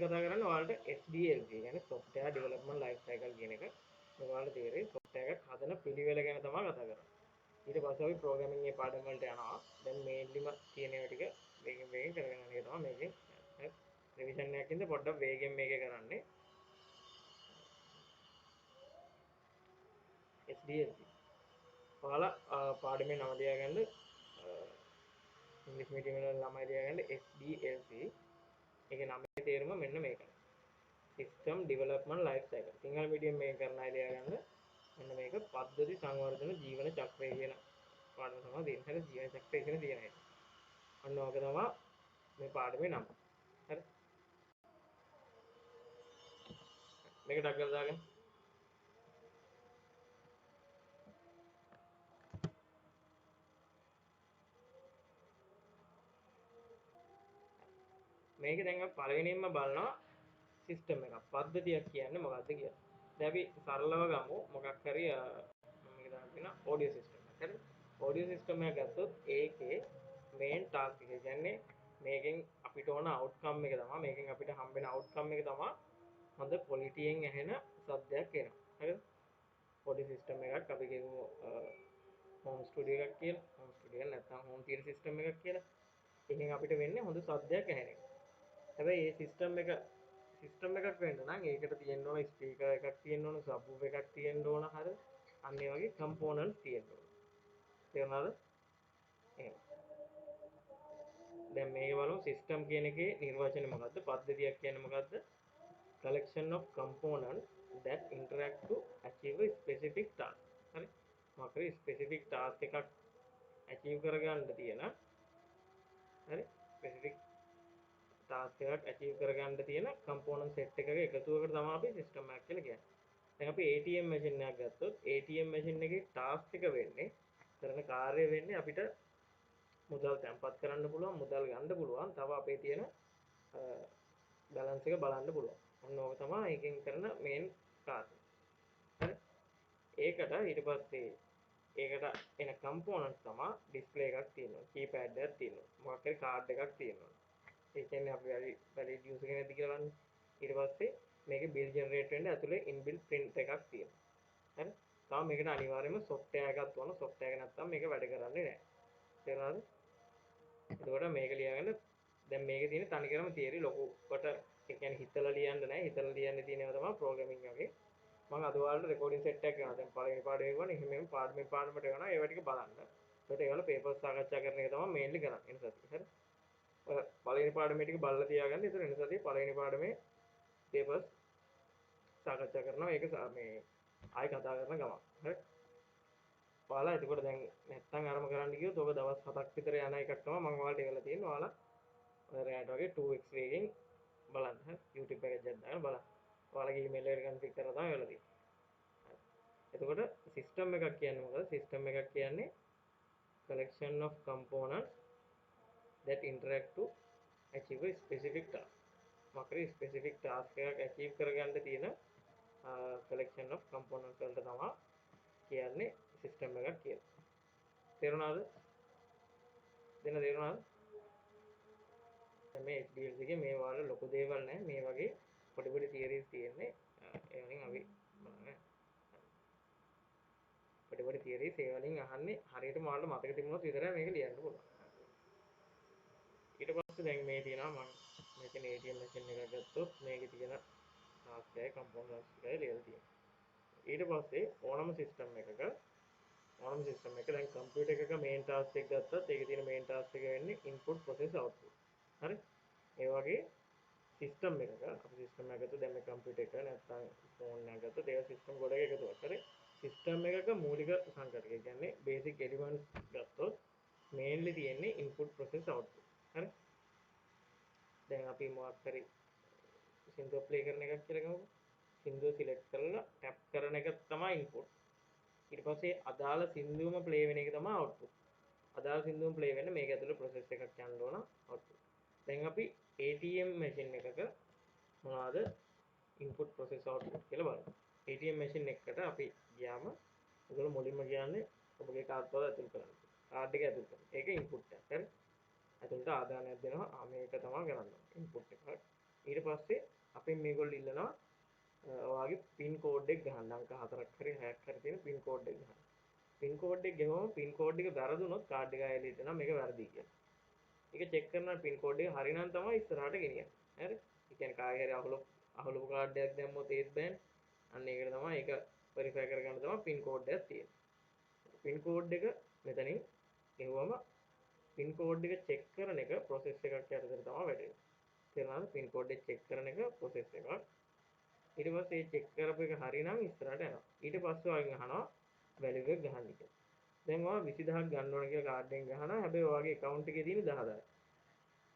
කතා කරන්නේ ඔයාලට SDLC කියන්නේ software development life cycle කියන එක. ඔයාලට තේරෙයි software එකක් හදන පිළිවෙල ගැන තමයි කතා කරන්නේ. ඊට පස්සේ අපි programming එකේ පාඩම් වලට යනවා. දැන් mainlyම තියෙන ඒවා ටික වේගෙන් කරගෙන යන එක තමයි මේකේ. රිවිෂන් එකක් ඉඳ පොඩ්ඩක් වේගෙන් මේකේ කරන්නේ. SDLC. ඔයාලා පාඩමේ නම ලියාගන්න ඉංග්‍රීසි මීඩියම් වල ළමයි ලියාගන්න SDLC. ඒකේ නමේ තේරුම මෙන්න මේකයි. System Development Life Cycle. Sinhala medium එකෙන් කරන අය ලියාගන්න මෙන්න මේක පද්ධති සංවර්ධන ජීවන චක්‍රය කියන පාඩම තමයි දෙන්නේ. හරි ජීවන චක්‍රය කියන තියෙන එක. අන්න ඕක තමයි මේ පාඩමේ නම. හරි. මේක ටක් කරලා දාගන්න. මේක දැන් අපි පළවෙනියෙන්ම බලනවා සිස්ටම් එකක්. පද්ධතියක් කියන්නේ මොකක්ද කියලා. දැන් අපි සරලව ගමු මොකක් හරි මම මේක දාන්න තියෙනවා ඔඩියෝ සිස්ටම් එකක්. හරිද? ඔඩියෝ සිස්ටම් එකක් ගත්තොත් ඒකේ මේන් ටාස්ක් එක කියන්නේ මේකෙන් අපිට ඕන අවුට්කම් එක තමයි මේකෙන් අපිට හම්බෙන අවුට්කම් එක තමයි හොඳ ක්වොලිටියෙන් ඇහෙන සද්දයක් එනවා. හරිද? ඔඩියෝ සිස්ටම් එකක් අපි කියමු හෝම් ස්ටුඩියෝ එකක් කියලා. හෝම් ස්ටුඩියෝ නැත්නම් හෝම් තියටර් සිස්ටම් එකක් කියලා. එකෙන් අපිට වෙන්නේ හොඳ සද්දයක් ඇහෙන එක. හැබැයි මේ සිස්ටම් එකක් වෙන්න නම් ඒකට තියෙන්න ඕන ස්පීකර් එකක් තියෙන්න ඕන සබ් වූෆර් එකක් තියෙන්න ඕන හරිද? අන්න ඒ වගේ කම්පෝනන්ට්ස් තියෙන්න ඕන. තේරුණාද? එහෙනම් දැන් මේක බලමු සිස්ටම් කියන එකේ නිර්වචනය මොකද්ද? පද්ධතියක් කියන්නේ මොකද්ද? Collection of components that interact to achieve a specific task. හරි? මොකක් හරි specific task එකක් achieve කරගන්න තියෙන හරි? specific task එකක් achieve කරගන්න තියෙන component set එකක එකතුවකට තමයි අපි system එකක් කියලා කියන්නේ. දැන් අපි ATM machine එකක් ගත්තොත් ATM machine එකේ task එක වෙන්නේ කරන කාර්යය වෙන්නේ අපිට මුදල් තැන්පත් කරන්න පුළුවන් මුදල් ගන්න පුළුවන් තව අපේ තියෙන බැලන්ස් එක බලන්න පුළුවන්. ඔන්න ඕක තමයි එකෙන් කරන මේන් කාර්යය. හරි? ඒකට ඊට පස්සේ ඒකට එන කම්පෝනන්ට්ස් තමයි ඩිස්ප්ලේ එකක් තියෙනවා කීපෑඩ් එකක් තියෙනවා මොකක් හරි කාඩ් එකක් තියෙනවා. ඒ කියන්නේ අපි වැලිඩ් යූසර් කෙනෙක්ද කියලා බලන්න. ඊට පස්සේ මේකේ බිල් ජෙනරේට් වෙන්න ඇතුලේ ඉන්බිල්ට් print එකක් තියෙනවා. හරි? තව මේකට අනිවාර්යයෙන්ම software එකක් ඕන. software එක නැත්තම් මේක වැඩ කරන්නේ නැහැ. තේරුණාද? එතකොට මේක ලියාගන්න දැන් මේකේ තියෙන තනිකරම තියරි ලොකුවට ඒ කියන්නේ හිතලා ලියන්න නැහැ. හිතලා ලියන්න තියෙන ඒවා තමයි ප්‍රෝග්‍රෑමින් වගේ. මම අද ඔයාලට රෙකෝඩින් සෙට් එකක් කරනවා. දැන් පළවෙනි පාඩේ වුණා. එහෙම පාඩමෙන් පාඩමට යනවා. ඒවා ටික බලන්න. ඒකට ඒවල පේපර්ස් සාකච්ඡා කරන එක තමයි මේන්ලි කරන්නේ. එන සතියේ. හරි? ඔය පළවෙනි පාඩමේ ටික බලලා තියාගන්න. ඒතර එන සතියේ පළවෙනි පාඩමේ පේපර්ස් සාකච්ඡා කරනවා. ඒක මේ ආයි කතා කරන ගමන්. හරි? ඔයාලා එතකොට දැන් නැත්තම් අරම කරන්න කිව්වොත් ඔබ දවස් 7ක් විතර යන එකක් තමයි මම ඔයාලට ඉවලා තියෙන්නේ. ඔයාලා ඔය රැයට වගේ 2x වේගෙන් බලන්න. හරි? YouTube එකේ ජත් දාලා බලන්න. ඔයාලගේ email එකට කන්ෆිග් කරලා තමයි ඉවලා තියෙන්නේ. එතකොට සිස්ටම් එකක් කියන්නේ මොකද? සිස්ටම් එකක් කියන්නේ collection of components that interact to achieve a specific task. මොකද specific task එකක් achieve කරගන්න තියෙන collection of components වලට තමයි කියන්නේ සිස්ටම් එකක් කියලා. තේරුණාද? තේරුණාද? මේ SDLC එකේ මේ වල ලොකු දේවල් නැහැ. මේ වගේ පොඩි පොඩි තියරිස් තියෙන්නේ. ඒ වලින් අපි බලන්න. පොඩි පොඩි තියරිස් ඒ වලින් අහන්නේ හරියටම ඔයාලට මතක තිබුණොත් විතරයි මේක ලියන්න පුළුවන්. ඊට පස්සේ දැන් මේ තියෙනවා මම මෙතන ATM machine එකක් ගත්තොත් මේකේ තියෙන task එකයි components ටිකයි ලියලා තියෙනවා. ඊට පස්සේ ඕනම සිස්ටම් එකක දැන් කම්පියුටර් එකක main task එක ගත්තත් ඒකේ තියෙන main task එක වෙන්නේ input process output. හරි? ඒ වගේ සිස්ටම් එකක අපි සිස්ටම් එකකට දැන් මේ කම්පියුටර් එක නැත්නම් ෆෝන් එකක් ගත්තොත් ඒක සිස්ටම් ගොඩක එකතුවක්. හරි? සිස්ටම් එකක මූලික සංකල්ප ඒ කියන්නේ බේසික් එලිමන්ට්ස් ගත්තොත් මේන්ලි තියෙන්නේ input process output. හරි? දැන් අපි මොකක් හරි සින්දුව ප්ලේ කරන එකක් කියලා ගමු. සින්දුව සිලෙක්ට් කරලා ටැප් කරන එක තමයි input. ඊට පස්සේ අදාළ සින්දුවම ප්ලේ වෙන එක තමයි output. අදාළ සින්දුවම ප්ලේ වෙන්න මේක ඇතුළේ process එකක් යන්න ඕන output. දැන් අපි ATM machine එකක මොනවාද input process output කියලා බලමු. ATM machine එකකට අපි ගියාම ඒගොල්ලෝ මුලින්ම කියන්නේ ඔබගේ කාඩ් වල ඇතුල් කරන්න. කාඩ් එක ඇතුල් කරන්න. ඒක input එක. හරි? ඇතුළට ආදානයක් දෙනවා. මේක තමයි කරන්නේ. input එක. ඊට පස්සේ අපෙන් මේගොල්ලෝ ඉල්ලනවා ඔයාගේ පින් කෝඩ් එක ගහන්න. අංක 4ක් හරි 6ක් හරි තියෙන පින් කෝඩ් එක ගහන්න. පින් කෝඩ් එක ගෙවම පින් කෝඩ් එක වැරදුනොත් කාඩ් එක ආයෙ එළියට එනවා මේක වැරදි කියලා. ඒක චෙක් කරනවා පින් කෝඩ් එක හරි නම් තමයි ඉස්සරහට ගෙනියන්නේ. හරි? ඒ කියන්නේ කාගේ හරි අහුලපු කාඩ් එකක් දැම්මොත් ඒත් බෑනේ. අන්න ඒකට තමයි ඒක වෙරිෆයි කරගන්න තමයි පින් කෝඩ් එකක් තියෙන්නේ. පින් කෝඩ් එක මෙතනින් ගෙවුවම පින් කෝඩ් එක චෙක් කරන එක ප්‍රොසෙස් එකක් යටතේ තමයි වැටෙන්නේ. තේරුණාද? පින් කෝඩ් එක චෙක් කරන එක ප්‍රොසෙස් එකක්. ඊට පස්සේ මේ චෙක් කරපු එක හරිනම් ඉස්සරහට යනවා. ඊට පස්සේ ඔයගෙන් අහනවා වැලියු එක ගහන්න කියලා. දැන් ඔයා 20000ක් ගන්න ඕන කියලා කාඩ් එකෙන් ගහනවා. හැබැයි ඔයාගේ account එකේ තියෙන 10000යි.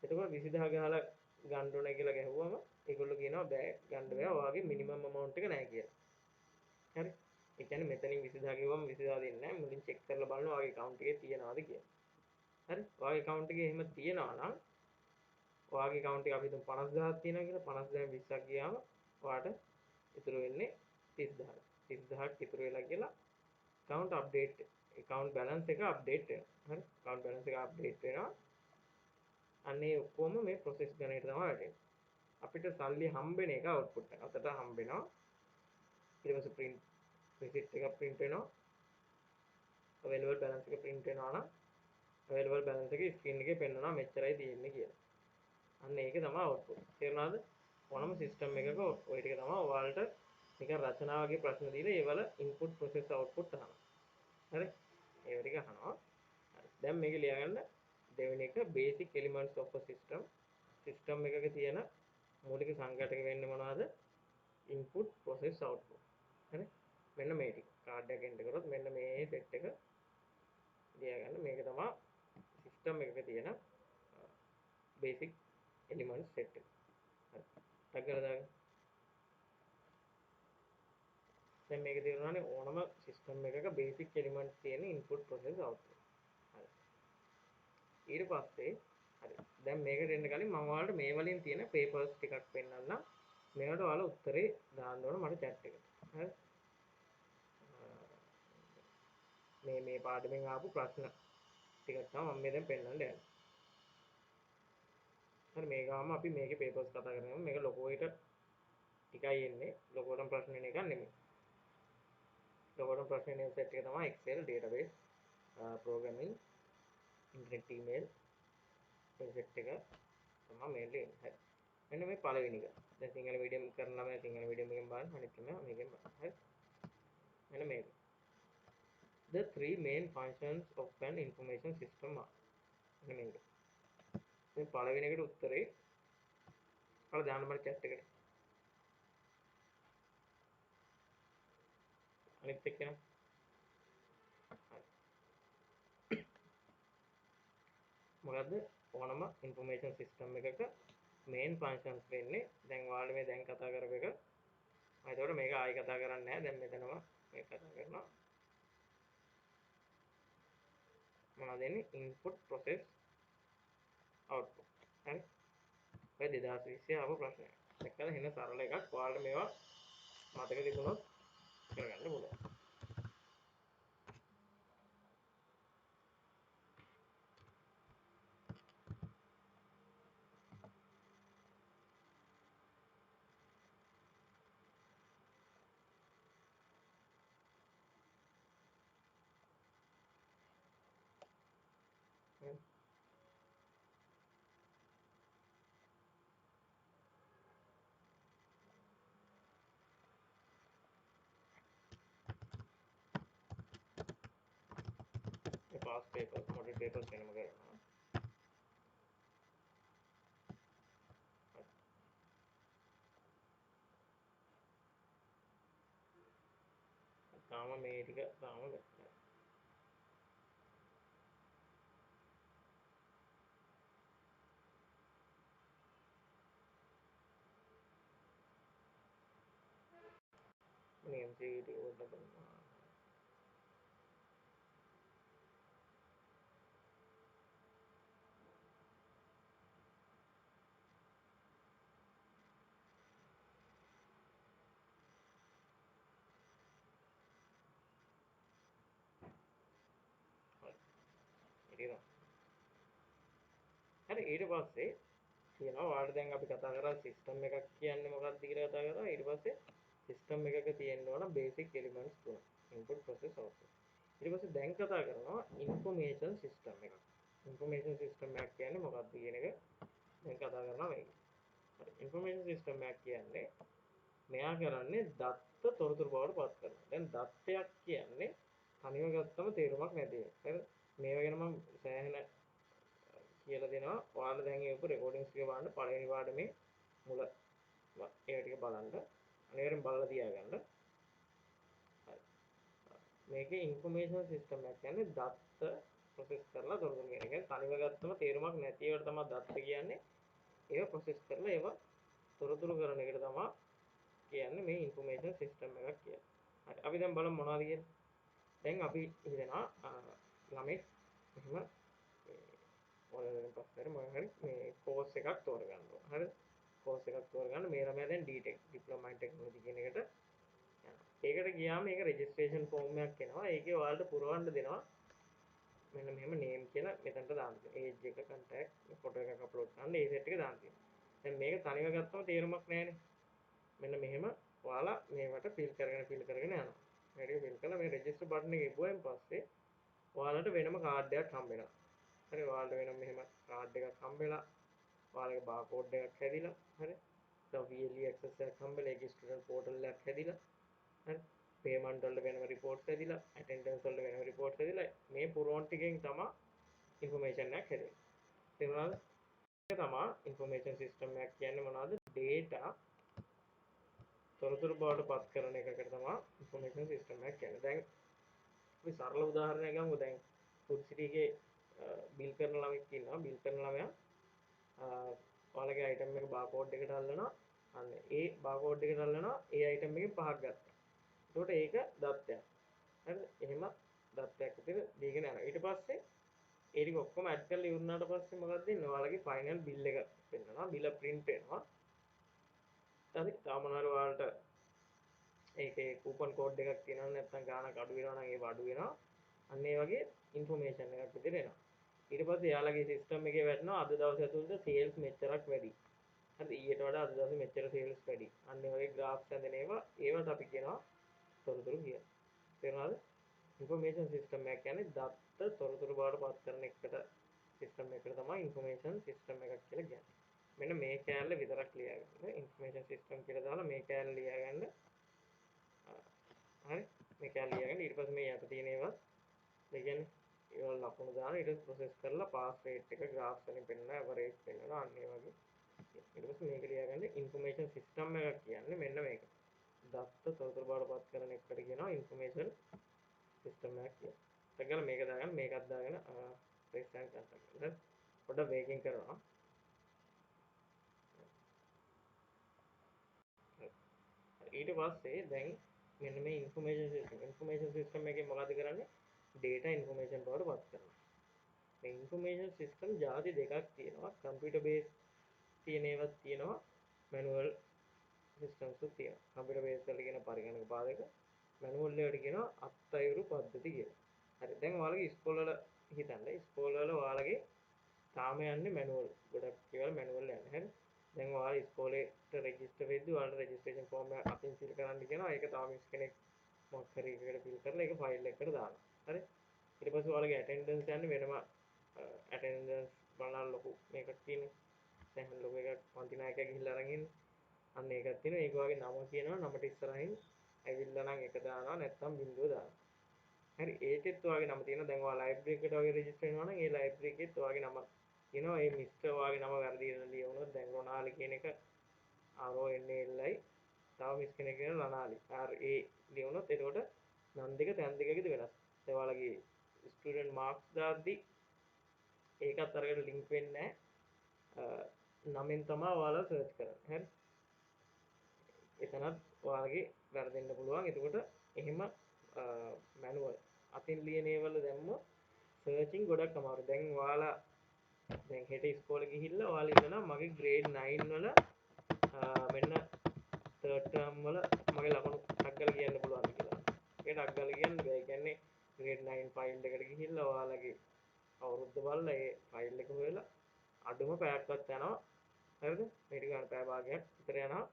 එතකොට 20000 ගහලා ගන්න ඕන කියලා ගැහුවම ඒගොල්ලෝ කියනවා බෑ ගන්න බෑ ඔයාගේ මිනිමම් amount එක නැහැ කියලා. හරි? ඒ කියන්නේ මෙතනින් 20000 ගෙවුවම 20000 දෙන්නේ නැහැ. මුලින් චෙක් කරලා බලනවා ඔයාගේ account එකේ තියනවාද කියලා. හරි? ඔයාගේ account එකේ එහෙම තියනවා නම් ඔයාගේ account එක අපි හිතමු 50000ක් තියෙනවා කියලා 50000න් 20ක් ගියාම ඔයාට ඉතුරු වෙන්නේ 30000ක්. 30000ක් ඉතුරු වෙලා කියලා account update account balance එක update වෙනවා. හරි? account balance එක update වෙනවා. අන්නේ ඔක්කොම මේ process ගණයට තමයි වැටෙන්නේ. අපිට සල්ලි හම්බෙන එක output එක අතට හම්බෙනවා. ඊට පස්සේ print receipt එක print වෙනවා. available balance එක print වෙනවා නම් available balance එක screen එකේ පෙන්නනවා මෙච්චරයි තියෙන්නේ කියලා. අන්න ඒක තමයි output. තේරුණාද? ඕනම system එකක ওই ටික තමයි ඔයාලට නිකන් රචනා වගේ ප්‍රශ්න දීලා ඒවල input process output අහනවා. හරි? ඒව ටික අහනවා. හරි. දැන් මේක ලියාගන්න දෙවෙනි එක basic elements of a system. system එකක තියෙන මූලික සංඝටක වෙන්නේ මොනවද? input process output. හරි? මෙන්න මේ ටික. කාඩ් එක එන්ටර් කරොත් මෙන්න මේ සෙට් එක ලියාගන්න. මේක තමයි system එකක තියෙන basic elements set එක. හරි. ටක් කරලා දාගන්න. දැන් මේක තේරුණානේ ඕනම සිස්ටම් එකක බේසික් එලිමන්ට්ස් තියෙන ඉන්පුට් ප්‍රොසෙස් අවුට්පුට්. හරි. ඊට පස්සේ හරි. දැන් මේකට එන්න කලින් මම ඔයාලට මේ වලින් තියෙන පේපර්ස් ටිකක් පෙන්නන්නම්. මේවට ඔයාලා උත්තරේ දාන්න ඕන මට chat එකට. හරි. මේ පාඩමෙන් ආපු ප්‍රශ්න ටිකක් තමයි මම මේ දැන් පෙන්නන්න යන්නේ. හරි මේ ගාම අපි මේකේ පේපර්ස් කතා කරනවා. මේක ලොකෝ එක ටිකයි එන්නේ. ලොකෝටම ප්‍රශ්න එන එකක් නෙමෙයි. ලොකෝටම ප්‍රශ්න එන සෙට් එක තමයි Excel database programming internet email මේ සෙට් එක තමයි මේලේ එන්නේ. හරි. මෙන්න මේ පළවෙනි එක. දැන් සිංහල මීඩියම් කරන ළමයා සිංහල මීඩියම් එකෙන් බලන්න අනිත් කෙනා මේකෙන් බලන්න. හරි. මෙන්න මේක. The three main functions of an information system are. මෙන්න මේක. මේ පළවෙනි එකට උත්තරේ ඔයාලා දාන්න මට chat එකට. අනිත් එක්කෙනා. හරි. මොකද්ද? ඕනම information system එකක main functions වෙන්නේ දැන් ඔයාලා මේ දැන් කතා කරපු එක. එතකොට මේක ආයෙ කතා කරන්නේ නැහැ. දැන් මෙතනම මේක කතා කරනවා. මොනවද එන්නේ? input process output. හරි. ඔය 2020 ආපු ප්‍රශ්නයක්. දැක්කද? එහෙනම් සරල එකක්. ඔයාලට මේවා මතක තිබුණොත් කරගන්න පුළුවන්. හරි. මේ past papers model papers වෙනම කරනවා. හරි. තාම මේ ටික තාම හරි. මේ MCQ ටික පොඩ්ඩක් බලන්න. හරි. ඉතින් හරි ඊට පස්සේ තියෙනවා. ඔයාලට දැන් අපි කතා කරා සිස්ටම් එකක් කියන්නේ මොකක්ද කියලා කතා කරා. ඊට පස්සේ සිස්ටම් එකක තියෙන්න ඕන බේසික් එලිමන්ට්ස් තුනක්. Input process output. ඊට පස්සේ දැන් කතා කරනවා ඉන්ෆර්මේෂන් සිස්ටම් එකක්. ඉන්ෆර්මේෂන් සිස්ටම් එකක් කියන්නේ මොකක්ද කියන එක දැන් කතා කරනවා මේක. හරි. ඉන්ෆර්මේෂන් සිස්ටම් එකක් කියන්නේ මෙයා කරන්නේ දත්ත තොරතුරු බවට පත් කරනවා. දැන් දත්තයක් කියන්නේ තනිව ගත්තම තේරුමක් නැති එක. හරිද? මේවා ගැන මම සෑහෙන කියලා දෙනවා. ඔයාලා දැන් ඒක රෙකෝඩින්ග්ස් ටික බලන්න පළවෙනි පාඩමේ මුල ඒ ටික බලන්න. අනිවාර්යෙන් බලලා තියාගන්න. හරි. මේකේ ඉන්ෆර්මේෂන් සිස්ටම් එකක් කියන්නේ දත්ත ප්‍රොසෙස් කරලා තොරතුරු කියන එක. තනිව ගත්තම තේරුමක් නැති ඒවට තමයි දත්ත කියන්නේ. ඒව ප්‍රොසෙස් කරලා ඒව තොරතුරු කරන එකට තමයි කියන්නේ මේ ඉන්ෆර්මේෂන් සිස්ටම් එකක් කියලා. හරි. අපි දැන් බලමු මොනවද කියලා. දැන් අපි හිතනවා ළමෙක් එහෙම ඔයාලගෙන් පස්සේ මොකක් හරි මේ කෝස් එකක් තෝරගන්න ඕන. හරිද? කෝස් එකක් තෝරගන්න මේ ළමයා දැන් D.Tech ඩිප්ලෝමා ඉන් ටෙක්නොලොජි කියන එකට යනවා. ඒකට ගියාම ඒක රෙජිස්ට්‍රේෂන් ෆෝම් එකක් එනවා. ඒකේ ඔයාලට පුරවන්න දෙනවා මෙන්න මෙහෙම නේම් කියලා මෙතනට දාන්න. ඒජ් එක, කන්ටැක්ට්, ෆොටෝ එකක් අප්ලෝඩ් කරන්න ඒ සෙට් එක දාන්න තියෙනවා. දැන් මේක තනිව ගත්තම තේරුමක් නැහැනේ. මෙන්න මෙහෙම ඔයාලා මේවට ෆිල් කරගෙන යනවා. මේ ටික ෆිල් කරලා මේ රෙජිස්ටර් බටන් එක ඉබුවෙන් පස්සේ ඔයාලට වෙනම කාඩ් එකක් හම්බ වෙනවා. හරි ඔයාලට වෙනම මෙහෙම කාඩ් එකක් හම්බෙලා ඔයාලගේ බාකෝඩ් එකක් හැදිලා හරි. දැන් VLE access එකක් හම්බෙලා ඒකේ ස්ටුඩන්ට් පෝර්ටල් එකක් හැදිලා හරි. පේමන්ට් වලට වෙනම රිපෝට්ස් හැදිලා ඇටෙන්ඩන්ස් වලට වෙනම රිපෝට්ස් හැදිලා මේ පුරවන ටිකෙන් තමයි ඉන්ෆර්මේෂන් එකක් හැදෙන්නේ. තේරුණාද? ඒක තමයි ඉන්ෆර්මේෂන් සිස්ටම් එකක් කියන්නේ මොනවද? data තොරතුරු බවට පත් කරන එකකට තමයි ඉන්ෆර්මේෂන් සිස්ටම් එකක් කියන්නේ. දැන් අපි සරල උදාහරණයක් ගමු. දැන් ෆුඩ් සිටි එකේ බිල් කරන ළමෙක් ඉන්නවා. බිල් කරන ළමයා ඔයාලගේ අයිටම් එක බාකෝඩ් එකට අල්ලනවා. අන්න ඒ බාකෝඩ් එකට අල්ලනවා. ඒ අයිටම් එකෙන් පහක් ගත්තා. එතකොට ඒක දත්තයක්. හරිද? එහෙම දත්තයක් විදිහට දීගෙන යනවා. ඊට පස්සේ ඒ ටික ඔක්කොම ඇඩ් කරලා ඉවරනාට පස්සේ මොකක්ද වෙන්නේ? ඔයාලගේ ෆයිනල් බිල් එක පෙන්නනවා. බිල print වෙනවා. හරි. තාමනාර ඔයාලට ඒකේ කූපන් කෝඩ් එකක් තියෙනවා නැත්නම් ගාණක් අඩු වෙනවා නම් ඒව අඩු වෙනවා. අන්න ඒ වගේ ඉන්ෆර්මේෂන් එකක් විදිහට එනවා. ඊට පස්සේ යාළුවගේ සිස්ටම් එකේ වැටෙනවා අද දවස් ඇතුළත සේල්ස් මෙච්චරක් වැඩි. හරි ඊට වඩා අද දවසේ මෙච්චර සේල්ස් වැඩි. අන්න ඒ වගේ ග්‍රාෆ්ස් හැදෙන ඒවට අපි කියනවා තොරතුරු කියලා. තේරුණාද? ඉන්ෆර්මේෂන් සිස්ටම් එක කියන්නේ දත්ත තොරතුරු බවට පත් කරන එකට සිස්ටම් එකකට තමයි ඉන්ෆර්මේෂන් සිස්ටම් එකක් කියලා කියන්නේ. මෙන්න මේ කෑල්ල විතරක් ලියාගන්න. ඉන්ෆර්මේෂන් සිස්ටම් කියලා දාලා මේ කෑල්ල ලියාගන්න. හරි මේ කෑල්ල ලියාගන්න. ඊට පස්සේ මේ යට තියෙන ඒවා ඒ කියන්නේ ඒවල ලකුණු දාන ඊට ප්‍රොසෙස් කරලා පාස් රේට් එක ග්‍රාෆ්ස් වලින් පෙන්නනවා ඇවරේජ් පෙන්නනවා අන්න ඒ වගේ. ඊට පස්සේ මේක ලියාගන්න ඉන්ෆර්මේෂන් සිස්ටම් එකක් කියන්නේ මෙන්න මේක. දත්ත තොරතුරු බවට පත් කරන එකට කියනවා ඉන්ෆර්මේෂන් සිස්ටම් එකක් කියලා. ඊට මේක දාගන්න මේකත් දාගෙන ප්‍රෙස් and කන්ටැක්ට්. පොඩ්ඩක් වේගෙන් කරනවා. ඊට පස්සේ දැන් මෙන්න මේ ඉන්ෆර්මේෂන් සිස්ටම් එකේ මොකද කරන්නේ? data information බවට පත් කරනවා. මේ ඉන්ෆර්මේෂන් සිස්ටම් ಜಾති දෙකක් තියෙනවා. කම්පියුටර් බේස් තියෙන ඒවාත් තියෙනවා. මැනුවල් සිස්ටම්ස් උත් තියෙනවා. කම්පියුටර් බේස් වල කියන පරිගණක පාදක මැනුවල් වලට කියනවා අත්අයුරු පද්ධති කියලා. හරි. දැන් ඔයාලගේ ඉස්කෝල වල හිතන්න. ඉස්කෝල වල ඔයාලගේ තාම යන්නේ මැනුවල්. ගොඩක් ඒවා මැනුවල් යන්නේ. හරි. දැන් ඔයාලා ඉස්කෝලේට රෙජිස්ටර් වෙද්දී ඔයාලට රෙජිස්ට්‍රේෂන් ෆෝම් එක අතින් ෆිල් කරන්න කියනවා. ඒක තව මිස් කෙනෙක් මොකක් හරි එකකට ෆිල් කරලා ඒක ෆයිල් එකකට දානවා. හරි. ඊට පස්සේ ඔයාලගේ ඇටෙන්ඩන්ස් යන්නේ වෙනම ඇටෙන්ඩන්ස් බලන ලොකු මේකක් තියෙනවා. දැන් ලොකු එකක් පන්ති නායකයා ගිහිල්ලා අරන් ඉන්නේ. අන්න ඒකක් තියෙනවා. ඒක වගේ නම කියනවා. නමට ඉස්සරහින් ඇවිල්ලා නම් එක දානවා නැත්නම් බිංදුව දානවා. හරි ඒකෙත් ඔයාගේ නම තියෙනවා. දැන් ඔයා ලයිබ්‍රරි එකට වගේ රෙජිස්ටර් වෙනවා නම් ඒ ලයිබ්‍රරි එකෙත් ඔයාගේ නම තියෙනවා. ඒ මිස්ටර් ඔයාගේ නම වැරදි ලියවුනොත් දැන් රොනාලි කියන එක RONALI තව මිස් කෙනෙක් කියනවා රනාලි RA ලියවුනොත් එතකොට නම් දෙක තැන් දෙකකද වෙනස්. ඒ ඔයාලගේ ස්ටුඩන්ට් මාක්ස් දාද්දි ඒකත් අරකට ලින්ක් වෙන්නේ නැහැ. නමෙන් තමයි ඔයාලා සර්ච් කරන්නේ. හරි. එතනත් ඔයාලගේ වැරදෙන්න පුළුවන්. එතකොට එහෙම මැනුවල් අතින් ලියන ඒවල දැම්මොත් සර්චින් ගොඩක් අමාරුයි. දැන් ඔයාලා දැන් හෙට ඉස්කෝලේ ගිහිල්ලා ඔයාලා ඉන්නවා මගේ ග්‍රේඩ් 9 වල මෙන්න තර්ඩ් ටර්ම් වල මගේ ලකුණු ටක් කරලා කියන්න පුළුවන්ද කියලා. ඒක ටක් කරලා කියන්න බෑ. ඒ කියන්නේ ග්‍රේඩ් 9 ෆයිල් එකට ගිහිල්ලා ඔයාලගේ අවුරුද්ද බලලා ඒ ෆයිල් එක හොයලා අඩුම පැයක්වත් යනවා හරිද මේ ටික පැය භාගයක් විතර යනවා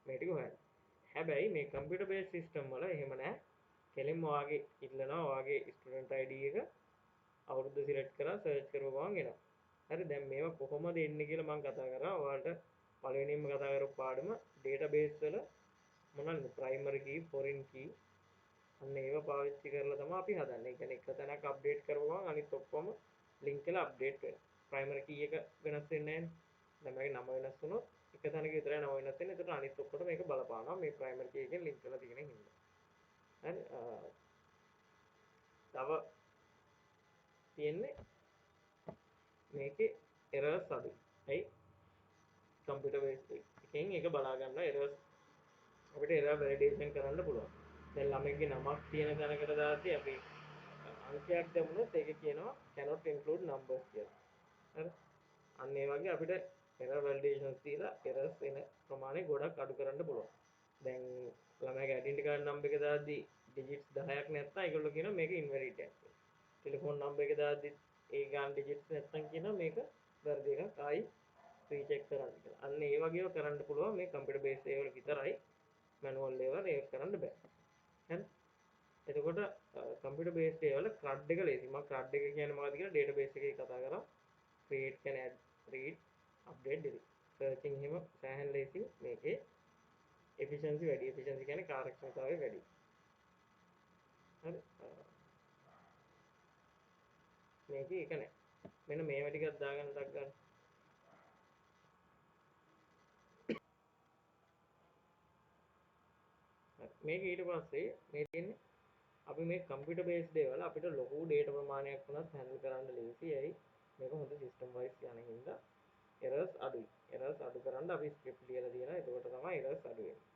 මේ ටික හොයන්න. හැබැයි මේ කම්පියුටර් බේස් සිස්ටම් වල එහෙම නැහැ. කෙලින්ම ඔයාගේ ඉල්ලනවා ඔයාගේ ස්ටුඩන්ට් ID එක අවුරුද්ද සිලෙක්ට් කරලා සර්ච් කරපුව ගමන් එනවා. හරි දැන් මේවා කොහොමද එන්නේ කියලා මම කතා කරා. ඔයාලට පළවෙනියෙන්ම කතා කරපු පාඩම ඩේටාබේස් වල මොනවද ප්‍රයිමරි කී, ෆොරින් කී අන්න ඒවා පාවිච්චි කරලා තමයි අපි හදන්නේ. ඒ කියන්නේ එක තැනක් අප්ඩේට් කරපුව ගමන් අනිත් ඔක්කොම ලින්ක් කරලා අප්ඩේට් වෙනවා. ප්‍රයිමරි කී එක වෙනස් වෙන්නේ නැහැ. දැන් මේකේ නම වෙනස් වුණොත් එක තැනක විතරයි නම වෙනස් වෙන්නේ. ඒකට අනිත් ඔක්කොට මේක බලපානවා. මේ ප්‍රයිමරි කී එකෙන් ලින්ක් කරලා තියෙන හින්දා. හරි තව තියෙන්නේ මේකේ එරර්ස් අඩුයි. ඇයි? කම්පියුටර් බේස් එකෙන් ඒක බලා ගන්න එරර්ස් අපිට එරර් වැලිඩේෂන් කරන්න පුළුවන්. දැන් ළමයිගේ නමක් තියෙන තැනකට දාද්දී අපි අංකයක් දැම්මොත් ඒක කියනවා cannot include numbers කියලා. හරි? අන්න ඒ වගේ අපිට error validations දීලා errors එන ප්‍රමාණය ගොඩක් අඩු කරන්න පුළුවන්. දැන් ළමයාගේ identity card number එක දාද්දී digits 10ක් නැත්නම් ඒගොල්ලෝ කියනවා මේක invalid එකක් කියලා. ටෙලිෆෝන් number එක දාද්දී ඒ ගාන digits නැත්නම් කියනවා මේක වැරදි එකක් ආයි රීචෙක් කරන්න කියලා. අන්න ඒ වගේව කරන්න පුළුවන් මේ කම්පියුටර් බේස් ඒවල විතරයි මැනුවල් ඒවා ඒක කරන්න බෑ. හරි? එතකොට කම්පියුටර් බේස් ඒවල CRUD එක ලේසි. මම CRUD එක කියන්නේ මොකක්ද කියලා database එකේ කතා කරා. create can add read update delete searching එහෙම සෑහෙන ලේසි මේකේ efficiency වැඩි. efficiency කියන්නේ කාර්යක්ෂමතාවය වැඩි. හරි? මේකේ එක නෑ. මෙන්න මේවා ටිකක් දාගන්න ටක් ගන්න. මේක ඊට පස්සේ මේ තියෙන්නේ අපි මේ කම්පියුටර් බේස් දේවල් අපිට ලොකු data ප්‍රමාණයක් වුණත් handle කරන්න ලේසි. ඇයි? මේක හොඳ system wise යන හින්දා errors අඩුයි. errors අඩු කරන්න අපි script ලියලා තියෙනවා. එතකොට තමයි errors අඩු වෙන්නේ.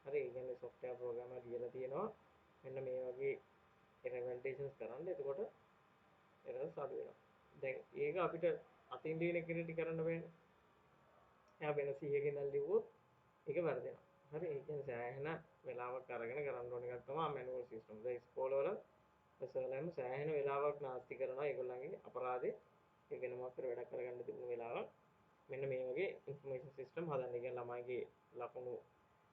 හරි? ඒ කියන්නේ software programmer ලියලා තියෙනවා. මෙන්න මේ වගේ error validations කරන්න. එතකොට errors අඩු වෙනවා. දැන් ඒක අපිට අතින් ලියන කෙනෙක්ට කරන්න බෑනේ. එයා වෙන 100කින් නම් ලිව්වොත් ඒක වැරදෙනවා. හරි? ඒ කියන්නේ සෑහෙන වෙලාවක් අරගෙන කරන්න ඕන එකක් තමයි manual system. දැන් ඉස්කෝලවල සර්ලම් සෑහෙන වෙලාවක් නාස්ති කරනවා ඒගොල්ලන්ගේ අපරාධේ. ඒ කියන්නේ මොකක් කර වැඩක් කරගන්න තිබුණු වෙලාවක්. මෙන්න මේ වගේ ඉන්ෆර්මේෂන් සිස්ටම් හදන්න. ඒ කියන්නේ ළමයිගේ ලකුණු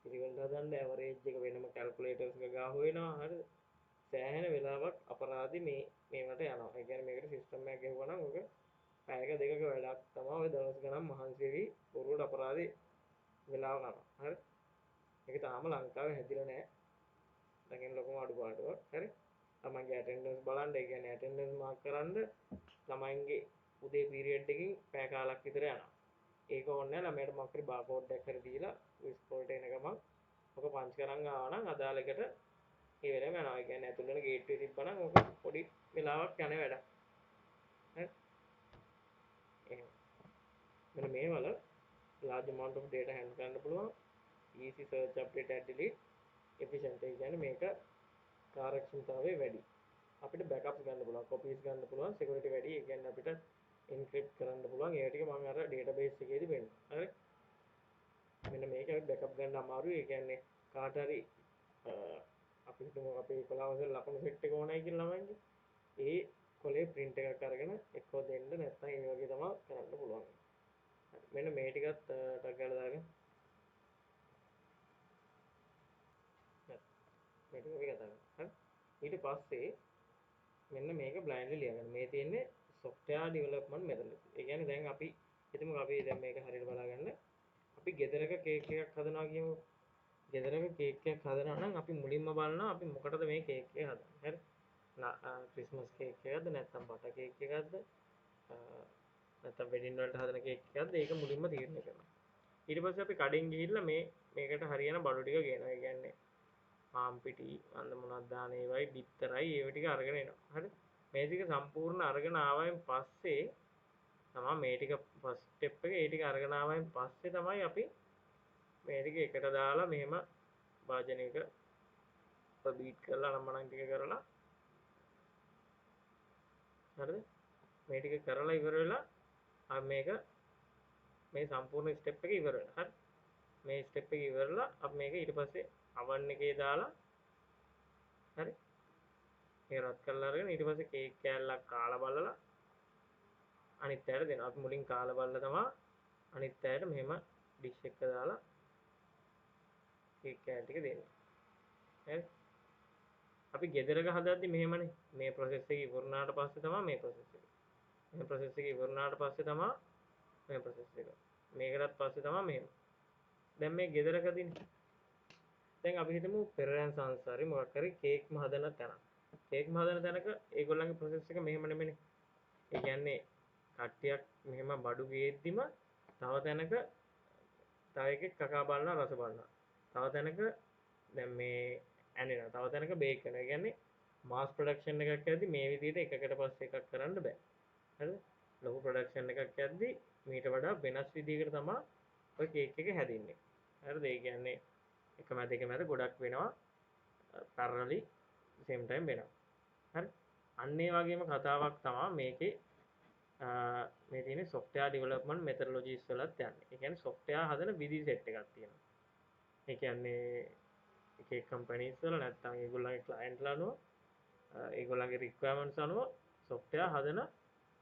පිළිවෙල හදන්න ඇවරේජ් එක වෙනම කැල්කියුලේටර්ස් එක ගාව හොයනවා. හරිද? සෑහෙන වෙලාවක් අපරාධි මේවට යනවා. ඒ කියන්නේ මේකට සිස්ටම් එකක් ගෙවුවා නම් ඔක පැයක දෙකක වැඩක් තමයි ඔය දවස් ගණන් මහන්සි වෙවි බොරුවට අපරාධි වෙලාව කරනවා. හරි? ඒක තාම ලංකාවේ හැදිලා නැහැ. දැන් ලොකුම අඩුපාඩුවක්. හරි? ළමයිගේ ඇටෙන්ඩන්ස් බලන්න. ඒ කියන්නේ ඇටෙන්ඩන්ස් මාක් කරන්න ළමයින්ගේ උදේ පීරියඩ් එකකින් පැය කාලක් විතර යනවා. ඒක ඕනේ නැහැ ළමයට මොකක් හරි බාකෝඩ් එකක් හරි දීලා ඉස්කෝලේට එන ගමන් ඔක පංච් කරන් ආවා නම් අදාළ එකට ඒ වෙලෙම යනවා. ඒ කියන්නේ ඇතුළේ ගේට්ටුවේ තිබ්බනම් ඔක පොඩි වෙලාවක් යන වැඩක්. හරි? එහෙම. මෙන්න මේ වල large amount of data handle කරන්න පුළුවන්. easy search update and delete efficient. ඒ කියන්නේ මේක කාර්යක්ෂමතාවය වැඩි. අපිට backups ගන්න පුළුවන්, copies ගන්න පුළුවන්, security වැඩි. ඒ කියන්නේ අපිට encrypt කරන්න පුළුවන්. ඒ ටික මම අර database එකේදී වෙන්න. හරි? මෙන්න මේක backup ගන්න අමාරුයි. ඒ කියන්නේ කාට හරි අපි හිතමු අපේ 11 වසර ලකුණු සෙට් එක ඕනයි කියලා ළමයින්ගේ. ඒ කොලේ print එකක් අරගෙන එක්කෝ දෙන්න නැත්නම් ඒ වගේ තමයි කරන්න පුළුවන්. මෙන්න මේ ටිකත් ටක් ගාලා දාගන්න. මේ ටික අපි කතා කරමු. හරි? ඊට පස්සේ මෙන්න මේක blindly ලියගන්න. මේ තියෙන්නේ software development method. ඒ කියන්නේ දැන් අපි හිතමු අපි දැන් මේක හරියට බලාගන්න. අපි ගෙදරක කේක් එකක් හදනවා කියමු. ගෙදරක කේක් එකක් හදනවා නම් අපි මුලින්ම බලනවා අපි මොකටද මේ කේක් එක හදන්නේ. හරි? ක්‍රිස්මස් කේක් එකක්ද නැත්නම් බටර් කේක් එකක්ද නැත්නම් වෙඩින් වලට හදන කේක් එකක්ද ඒක මුලින්ම තීරණය කරනවා. ඊට පස්සේ අපි කඩෙන් ගිහිල්ලා මේකට හරියන බඩු ටික ගේනවා. ඒ කියන්නේ පාම් පිටි අන්න මොනවද දාන ඒවයි බිත්තරයි ඒව ටික අරගෙන එනවා. හරි? මේ ටික සම්පූර්ණ අරගෙන ආවයින් පස්සේ තමයි මේ ටික ෆස්ට් ස්ටෙප් එක ඒ ටික අරගෙන ආවයින් පස්සේ තමයි අපි මේ ටික එකට දාලා මෙහෙම වාදනයක බීට් කරලා නම්මනම් ටික කරලා හරිද? මේ ටික කරලා ඉවර වෙලා අපි මේක මේ සම්පූර්ණ ස්ටෙප් එක ඉවර වෙනවා. හරි? මේ ස්ටෙප් එක ඉවරලා අපි මේක ඊට පස්සේ oven එකේ දාලා හරි? ඒක රත් කරලා අරගෙන ඊට පස්සේ කේක් කෑල්ලක් කාලා බලලා අනිත් පැයට දෙනවා. අපි මුලින් කාලා බලලා තමයි අනිත් අයට මෙහෙම ඩිෂ් එක දාලා කේක් කෑල්ල ටික දෙන්න. හරි. අපි ගෙදරක හදද්දි මෙහෙමනේ. මේ process එක ඉවරනාට පස්සේ තමයි මේ process එක. මේ process එක ඉවරනාට පස්සේ තමයි මේ process එක. මේකටත් පස්සේ තමයි මෙහෙම. දැන් මේ ගෙදරකදීනේ. දැන් අපි හිතමු පෙරයන් සංසාරේ මොකක් හරි කේක්ම හදන තැනක්. කේක්ම හදන තැනක ඒගොල්ලන්ගේ process එක මෙහෙම නෙමෙයිනේ. ඒ කියන්නේ කට්ටියක් මෙහෙම බඩු ගේද්දිම තව තැනක තව එකෙක් කකා බලනවා රස බලනවා. තව තැනක දැන් මේ ඇනෙනවා. තව තැනක බේක් කරනවා. ඒ කියන්නේ මාස් ප්‍රොඩක්ෂන් එකක් යද්දි මේ විදිහට එකකට පස්සේ එකක් කරන්න බෑ. හරිද? ලොකු ප්‍රොඩක්ෂන් එකක් යද්දි මීට වඩා වෙනස් විදිහකට තමයි ඔය කේක් එක හැදින්නේ. හරිද? ඒ කියන්නේ එක මැද එක මැද ගොඩක් වෙනවා. පැරලලි සේම් ටයිම් වෙනවා. හරි? අන්න ඒ වගේම කතාවක් තමයි මේකේ මේ තියෙන software development methodologies වලත් යන්නේ. ඒ කියන්නේ software හදන විදි සෙට් එකක් තියෙනවා. ඒ කියන්නේ එක එක companies වල නැත්නම් ඒගොල්ලන්ගේ client ලා අනුව ඒගොල්ලන්ගේ requirements අනුව software හදන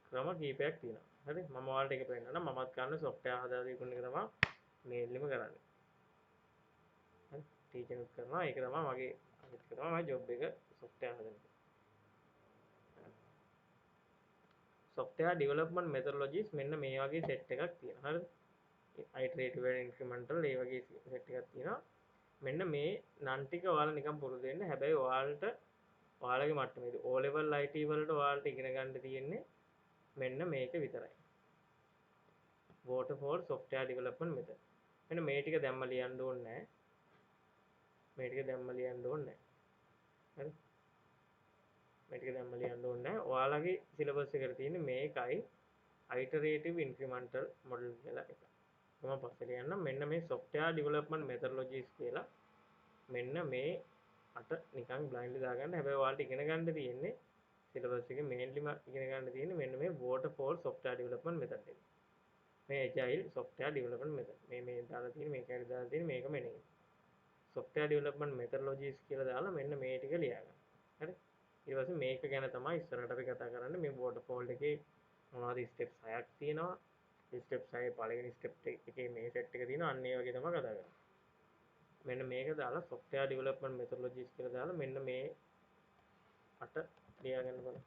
ක්‍රම කීපයක් තියෙනවා. හරි? මම ඔයාලට ඒක පෙන්නන්නම්. මමත් කරන්නේ software හදලා තිබුණ එක තමයි mainlyම කරන්නේ. හරි? teaching එක කරනවා. ඒක තමයි මගේ අනිත් එක තමයි මගේ job එක software හදන එක. software development methodologies මෙන්න මේ වගේ සෙට් එකක් තියෙනවා. හරිද? iterative and incremental ඒ වගේ සෙට් එකක් තියෙනවා. මෙන්න මේ නන් ටික ඔයාලා නිකන් පුරුදු වෙන්න. හැබැයි ඔයාලට ඔයාලගේ මට්ටමේදී O level IT වලට ඔයාලට ඉගෙන ගන්න තියෙන්නේ මෙන්න මේක විතරයි. waterfall software development method. මෙන්න මේ ටික දැම්ම ලියන්න ඕනේ නැහැ. මේ ටික දැම්ම ලියන්න ඕනේ නැහැ. හරි? මේ ටික දැම්ම ලියන්න ඕනේ නැහැ. ඔයාලගේ සිලබස් එකට තියෙන්නේ මේකයි iterative incremental model කියලා එක. මම පස්සේ කියන්නම්. මෙන්න මේ software development methodologies කියලා මෙන්න මේ අට නිකන් බ්ලයින්ඩ්ලි දාගන්න. හැබැයි ඔයාලට ඉගෙන ගන්න තියෙන්නේ සිලබස් එකේ මේන්ලිම ඉගෙන ගන්න තියෙන්නේ මෙන්න මේ waterfall software development method එක. මේ agile software development method. මේ දාලා තියෙන මේකයි දාලා තියෙන මේක මෙනේ. software development methodologies කියලා දාලා මෙන්න මේ ටික ලියාගන්න. හරි? ඊට පස්සේ මේක ගැන තමයි ඉස්සරහට අපි කතා කරන්නේ. මේ waterfall එකේ මොනවද steps 6ක් තියෙනවා. steps 6 පළවෙනි step එකේ මේ set එක තියෙනවා. අන්න ඒ වගේ තමයි කතා කරන්නේ. මෙන්න මේක දාලා software development methodologies කියලා දාලා මෙන්න මේ අට ලියාගන්න බලන්න.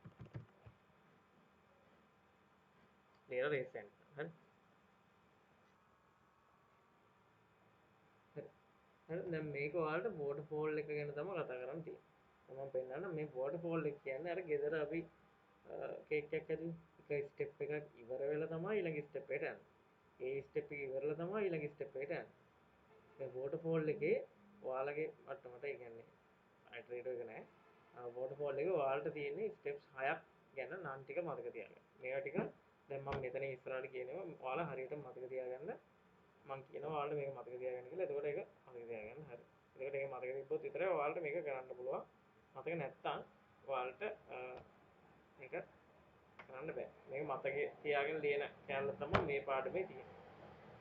ලියලා රේස් කරන්න. හරි? හරි. හරි දැන් මේක ඔයාලට waterfall එක ගැන තමයි කතා කරන්න තියෙන්නේ. මම පෙන්නන්න මේ waterfall එක කියන්නේ අර ගෙදර අපි කේක් එකක් හැදුවේ. එක ස්ටෙප් එකක් ඉවර වෙලා තමයි ඊළඟ ස්ටෙප් එකට යන්නේ. ඒ ස්ටෙප් එක ඉවරලා තමයි ඊළඟ ස්ටෙප් එකට යන්නේ. දැන් waterfall එකේ ඔයාලගේ මට්ටමට ඒ කියන්නේ iterative එක නෑ. waterfall එකේ ඔයාලට තියෙන්නේ steps 6ක් ගැන නම් ටික මතක තියාගන්න. මේවා ටික දැන් මම මෙතන ඉස්සරහට කියනවා ඔයාලා හරියට මතක තියාගන්න. මම කියනවා ඔයාලට මේක මතක තියාගන්න කියලා. එතකොට ඒක මතක තියාගන්න. හරි. එතකොට ඒක මතක තිබ්බොත් විතරයි ඔයාලට මේක කරන්න පුළුවන්. මතක නැත්තම් ඔයාලට මේක කරන්න බෑ. මේක මතකේ තියාගෙන ලියන කැලල තමයි මේ පාඩමේ තියෙන්නේ.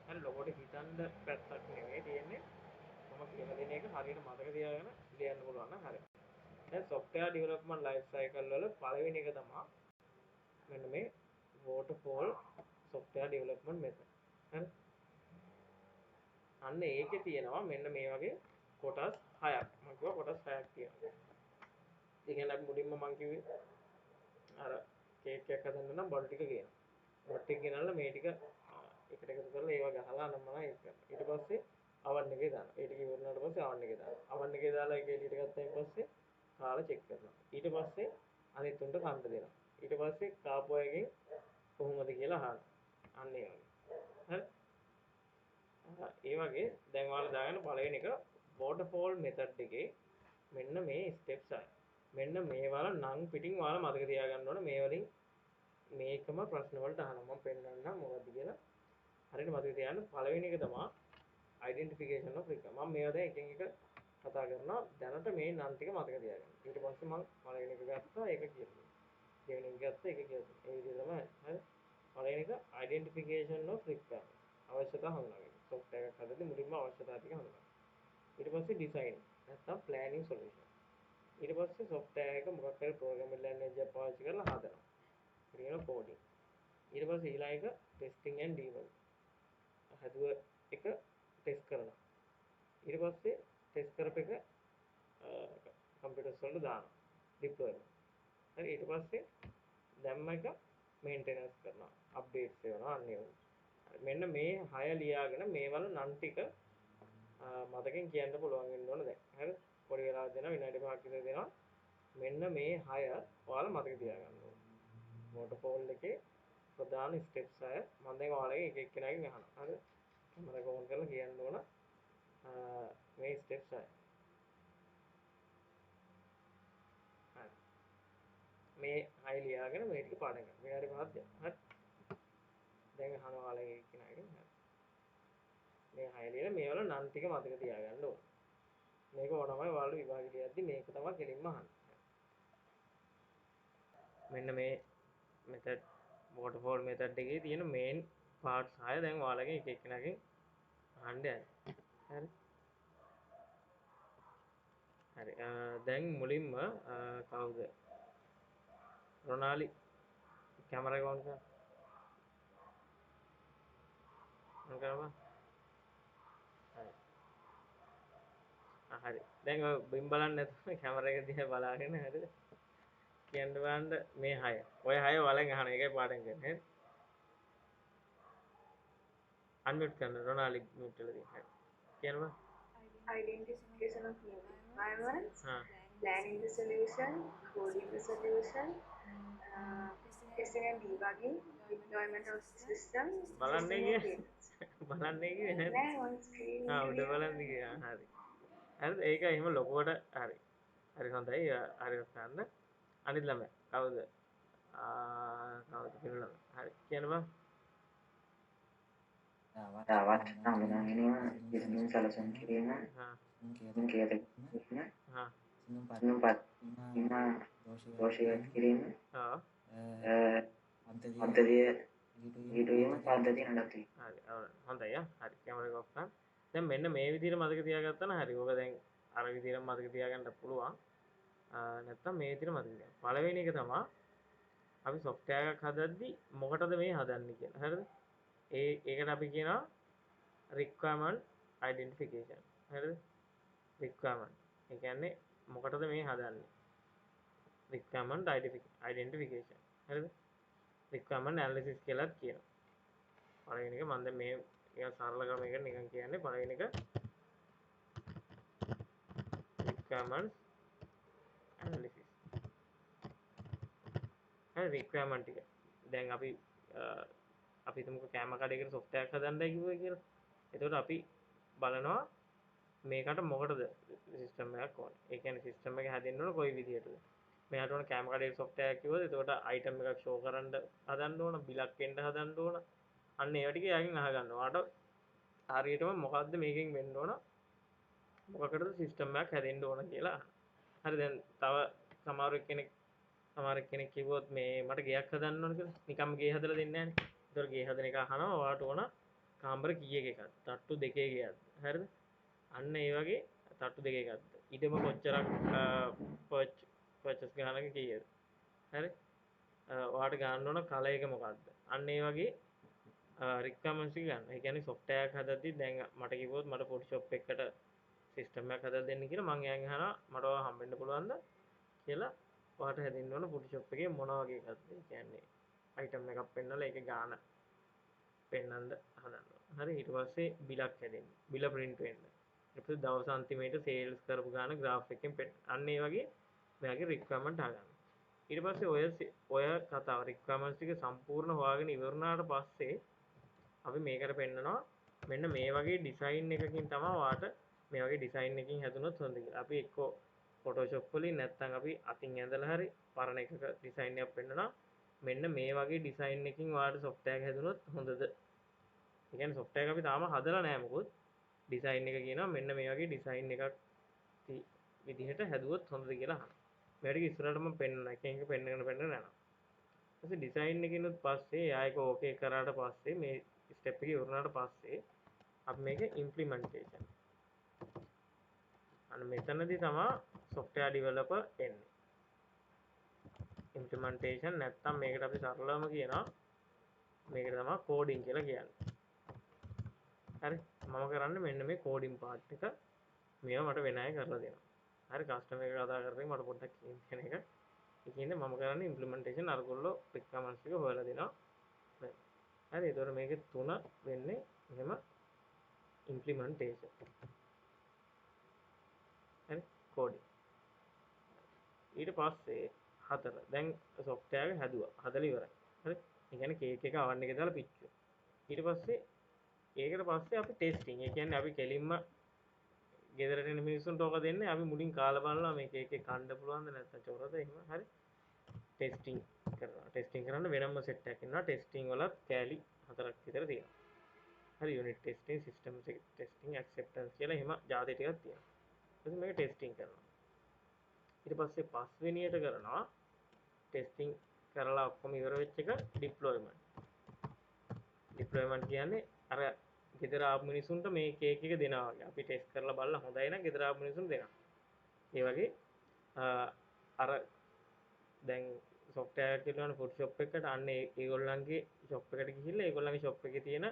හරි ලොකෝට හිතන්න පැත්තක් නෙමෙයි තියෙන්නේ. මම කියලා දෙන එක හරියට මතක තියාගෙන ලියන්න පුළුවන් නම් හරියි. දැන් software development life cycle වල පළවෙනි එක තමයි මෙන්න මේ waterfall software development method. හරි. අන්න ඒකේ තියෙනවා මෙන්න මේ වගේ කොටස් 6ක්. මම කිව්වා කොටස් 6ක් තියෙනවා. ඒ කියන්නේ අපි මුලින්ම මම කිව්වේ අර කේක් එකක් හදන්න නම් බඩු ටික ගේනවා. බඩු ටික ගෙනල්ලා මේ ටික එකට එකතු කරලා ඒවා ගහලා අනම්මනා ඒක කරනවා. ඊට පස්සේ අවන් එකේ දානවා. ඒ ටික ඉවර වුණාට පස්සේ අවන් එකේ දානවා. අවන් එකේ දාලා ඒක එළියට ගත්තායින් පස්සේ කාලා චෙක් කරනවා. ඊට පස්සේ අනිත් උන්ට කන්න දෙනවා. ඊට පස්සේ කාපු අයගෙන් කොහොමද කියලා අහනවා. අන්න ඒ වගේ. හරි. ඒ වගේ දැන් ඔයාලා දාගන්න පළවෙනි එක waterfall method එකේ මෙන්න මේ steps 6. මෙන්න මේවල නම් පිටින් ඔයාලා මතක තියාගන්න ඕනේ. මේ වලින් මේකම ප්‍රශ්න වලට අහනවා. මම පෙන්නන්නම් මොකද්ද කියලා. හරියට මතක තියාගන්න පළවෙනි එක තමයි identification of requirement. මම මේවා දැන් එකින් එක කතා කරනවා. දැනට මේ නම් ටික මතක තියාගන්න. ඊට පස්සේ මම පළවෙනි එක ගත්තා ඒක කියලා. දෙවෙනි එක ගත්තා ඒක කියලා. ඒ විදිහ තමයි. හරි. පළවෙනි එක identification of requirement. අවශ්‍යතා හඳුනාගන්න. software එකක් හදද්දී මුලින්ම අවශ්‍යතා ටික හඳුනාගන්න. ඊට පස්සේ design නැත්නම් planning solution. ඊට පස්සේ software එක මොකක් හරි programming language එකක් පාවිච්චි කරලා හදනවා. ඒක කියන coding. ඊට පස්සේ ඊළඟ එක testing and debug. හැදුව එක ටෙස්ට් කරනවා. ඊට පස්සේ ටෙස්ට් කරප එක කම්පියුටර්ස් වලට දානවා. ඩිප්ලොයි කරනවා. හරි ඊට පස්සේ දැම්ම එක මේන්ටෙනන්ස් කරනවා. අප්ඩේට්ස් කරනවා අන්න ඒ වගේ. මෙන්න මේ 6 ලියාගෙන මේවල නම් ටික මතකෙන් කියන්න පුළුවන් වෙන්න ඕන දැන්. හරිද? පොඩි වෙලාවක් දෙනවා විනාඩි 5ක් විතර දෙනවා. මෙන්න මේ 6 ඔයාලා මතක තියාගන්න ඕනේ. වෝටර්ෆෝල් එකේ ප්‍රධාන ස්ටෙප්ස් 6 මම දැන් ඔයාලගේ එක එක්කෙනාගෙන් අහනවා. හරිද? කැමරා ඕන් කරලා කියන්න ඕන මේ ස්ටෙප්ස් 6. හරි. මේ 6 ලියාගෙන මේ ටික පාඩම් කරන්න. විනාඩි 5ක් දෙනවා. හරි. දැන් අහනවා ඔයාලගේ එක්කෙනාගෙන්. හරි. මේ 6 ලියලා මේවල නම් ටික මතක තියාගන්න ඕන. මේක ඕනමයි ඔයාලා විභාගෙට යද්දි මේක තමයි කෙලින්ම අහන්නේ. මෙන්න මේ මෙතඩ් waterfall method එකේ තියෙන main parts 6 දැන් ඔයාලගේ එක එක්කෙනාගෙන් අහන්න යන්න. හරි. හරි. දැන් මුලින්ම කවුද? රොනාලි කැමරා එක ඔන් කරන්න. ඔන් කරපන්. හරි. හරි. දැන් ඔය බිම් බලන්න නැතුව කැමරා එක දිහා බලාගෙන හරිද? කියන්න බලන්න මේ 6. ඔය 6 වලෙන් අහන එකයි පාඩම් කරන්නේ. හරි. අන්මියුට් කරන්න රොනාලි මියුට් වෙලා තියෙනවා. හරි. කියන්න බෑ. Identification of new environments, හා planning the solution, coding the solution, testing and debugging, deployment of the system, බලන්නේ testing and කිය payments. බලන්නේ කිය නේද? Then on screen උඩ බලන්න කිය. හරි. හරිද? ඒක එහෙම ලොකුවට හරි. හරි හොඳයි. හරි ගන්න. අනිත් ළමයා කවුද? කවුද කියලා හරි. කියන්න බෑ. වත් සාමාන්‍යයෙන්ම ඉස්මින් සැලසුම් කිරීම හා කේත හා සිනුම්පත් ඉන්න දෝෂයක් කිරීම ආ පද්ධතිය ඊටවීම පද්ධතිය නඩත්තු හරි හොඳයි හරි කැමරා එක ඔෆ් කරන්න. දැන් මෙන්න මේ විදිහට මතක තියාගත්තා නම් හරි. ඔබ දැන් අර විදිහට මතක තියාගන්න පුළුවන්. නැත්තම් මේ විදිහට මතක තියාගන්න. පළවෙනි එක තමයි අපි software එකක් හදද්දි මොකටද මේ හදන්නේ කියලා. හරිද? ඒකට අපි කියනවා requirement identification. හරිද? requirement. ඒ කියන්නේ මොකටද මේ හදන්නේ? requirement identification. හරිද? requirement analysis කියලාත් කියනවා. පළවෙනි එක මම දැන් මේ නිකන් සරල ක්‍රමයකට නිකන් කියන්නේ පළවෙනි එක requirement analysis. හරි requirement ටික. දැන් අපි හිතමුකෝ කැම කඩේකට software එකක් හදන්නයි කිව්වේ කියලා. එතකොට අපි බලනවා මේකට මොකටද සිස්ටම් එකක් ඕනේ. ඒ කියන්නේ සිස්ටම් එක හැදෙන්න ඕන කොයි විදිහටද? මෙයාට ඕන කැම කඩේට software එකක් කිව්වොත් එතකොට item එකක් show කරන්න හදන්න ඕන, බිලක් එන්න හදන්න ඕන. අන්න ඒවා ටික එයාගෙන් අහගන්න. ඔයාට හරියටම මොකද්ද මේකෙන් වෙන්න ඕන? මොකකටද සිස්ටම් එකක් හැදෙන්න ඕන කියලා. හරි දැන් තව සමහර කෙනෙක් කිව්වොත් මේ මට ගෙයක් හදන්න ඕන කියලා. නිකම්ම ගේ හදලා දෙන්නේ නැහනේ. ඒතකොට ගේ හදන එක අහනවා ඔයාට ඕන කාමර කීයක එකක්ද? තට්ටු දෙකේ ගියක්ද? හරිද? අන්න ඒ වගේ තට්ටු දෙකේ එකක්ද? ඉඩම කොච්චරක් පර්චස් ගානක කීයද? හරි? ඔයාට ගන්න ඕන කලර් එක මොකක්ද? අන්න ඒ වගේ රික්වයර්මන්ට්ස් ටික ගන්න. ඒ කියන්නේ software එකක් හදද්දි දැන් මට කිව්වොත් මට Photoshop එකකට සිස්ටම් එකක් හදලා දෙන්න කියලා මං එයාගෙන් අහනවා මට ඔයාව හම්බෙන්න පුළුවන්ද කියලා. ඔයාට හැදෙන්න ඕන Photoshop එකේ මොන වගේ එකක්ද? ඒ කියන්නේ item එකක් පෙන්නලා ඒකේ ගාන පෙන්වන්න හදන්න. හරි ඊට පස්සේ බිලක් හැදෙන්න. බිල print වෙන්න. ඊට පස්සේ දවස් අන්තිමේට sales කරපු ගාන graph එකෙන් අන්න ඒ වගේ මෙයාගේ requirement අහගන්න. ඊට පස්සේ ඔය කතාව requirements ටික සම්පූර්ණ හොයාගෙන ඉවරනාට පස්සේ අපි මේකට පෙන්නනවා මෙන්න මේ වගේ ඩිසයින් එකකින් තමයි ඔයාට මේ වගේ ඩිසයින් එකකින් හැදුනොත් හොඳ කියලා. අපි එක්කෝ Photoshop වලින් නැත්නම් අපි අතින් ඇඳලා හරි පරණ එකක ඩිසයින් එකක් පෙන්නනවා. මෙන්න මේ වගේ ඩිසයින් එකකින් ඔයාලට software එක හැදුනොත් හොඳද? ඒ කියන්නේ software එක අපි තාම හදලා නැහැ මොකොත්. ඩිසයින් එක කියනවා මෙන්න මේ වගේ ඩිසයින් එකක් විදිහට හැදුවොත් හොඳද කියලා අහනවා. මේ ටික ඉස්සරහට මම පෙන්නනවා. එක එක පෙන්නගෙන යනවා. ඊට ඩිසයින් එකකිනුත් පස්සේ ආයක ඕකේ කරාට පස්සේ මේ ස්ටෙප් එක ඉවරනාට පස්සේ අපි මේක ඉම්ප්ලිමන්ටේෂන්. අන්න මෙතනදී තමයි software developer එන්නේ. ඉම්ප්ලිමන්ටේෂන් නැත්තම් මේකට අපි සරලවම කියනවා මේකට තමයි කෝඩින් කියලා කියන්නේ. හරි මම කරන්නේ මෙන්න මේ කෝඩින් පාර්ට් එක මේවා මට වෙන අය කරලා දෙනවා. හරි කස්ටමර් එක කතා කරද්දී මට පොඩ්ඩක් කියන එක. ඒ කියන්නේ මම කරන්නේ ඉම්ප්ලිමන්ටේෂන් අරගොල්ලෝ රික්වයර්මන්ට්ස් ටික හොයලා දෙනවා. හරි ඒතකොට මේකේ 3 වෙන්නේ එහෙම ඉම්ප්ලිමන්ටේෂන්. හරි කෝඩින්. ඊට පස්සේ 4 දැන් software එක හැදුවා. හදලා ඉවරයි. හරි. ඒ කියන්නේ කේක් එක oven එකේ දාලා පිච්චුවා. ඊට පස්සේ ඒකට පස්සේ අපි ටෙස්ටිං. ඒ කියන්නේ අපි කෙලින්ම ගෙදරට එන මිනිස්සුන්ට ඕක දෙන්නේ අපි මුලින් කාලා බලනවා මේක එකේ කන්න පුළුවන්ද නැත්නම් චොරද එහෙම හරි ටෙස්ටිං කරනවා ටෙස්ටිං කරන්න වෙනම සෙට් එකක් ඉන්නවා ටෙස්ටිං වලත් කෑලි 4ක් විතර තියෙනවා හරි unit testing system testing acceptance කියලා එහෙම ජාති ටිකක් තියෙනවා ඊට මේක ටෙස්ටිං කරනවා ඊට පස්සේ පස්වෙනියට කරනවා ටෙස්ටිං කරලා ඔක්කොම ඉවර වෙච්ච එක ඩිප්ලොයිමන්ට් කියන්නේ අර ගෙදර ආපු මිනිසුන්ට මේ කේක් එක දෙනවා වගේ. අපි ටෙස්ට් කරලා බලලා හොඳයි නම් ගෙදර ආපු මිනිසුන්ට දෙනවා. ඒ වගේ අර දැන් software එකක් කියලානේ ෆුඩ් shop එකකට අන්න ඒගොල්ලන්ගේ shop එකට ගිහිල්ලා ඒගොල්ලන්ගේ shop එකේ තියෙන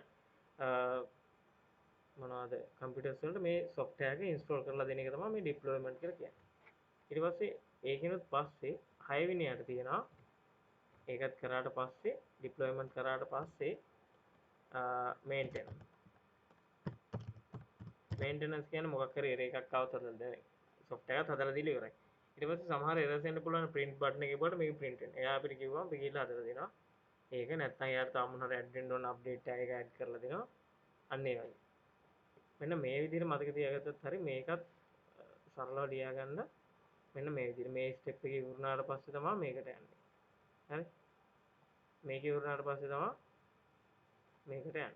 මොනවද කම්පියුටර්ස් වලට මේ software එක install කරලා දෙන එක තමයි මේ deployment කියලා කියන්නේ. ඊට පස්සේ ඒකිනුත් පස්සේ 6 වෙනියට තියෙනවා ඒකත් කරාට පස්සේ deployment කරාට පස්සේ මේන්ටනන්ස් කියන්නේ මොකක් හරි error එකක් આવතොත් දැන් software එකත් හදලා දීලා ඉවරයි. ඊට පස්සේ සමහර errors එන්න පුළුවන් print button එකේ ගිහුවට මේක print වෙනවා. එයා අපිට කිව්වම අපි ගිහලා හදලා දෙනවා. ඒක නැත්නම් එයාට තාම මොන හරි add වෙන්න ඕන update එක add කරලා දෙනවා. අන්න ඒ වගේ. මෙන්න මේ විදිහට මතක තියාගත්තොත් හරි මේකත් සරලව ලියා ගන්න. මෙන්න මේ විදිහට මේ step එක ඉවරනාට පස්සේ තමයි මේකට යන්නේ. හරි? මේක ඉවරනාට පස්සේ තමයි මේකට යන්නේ.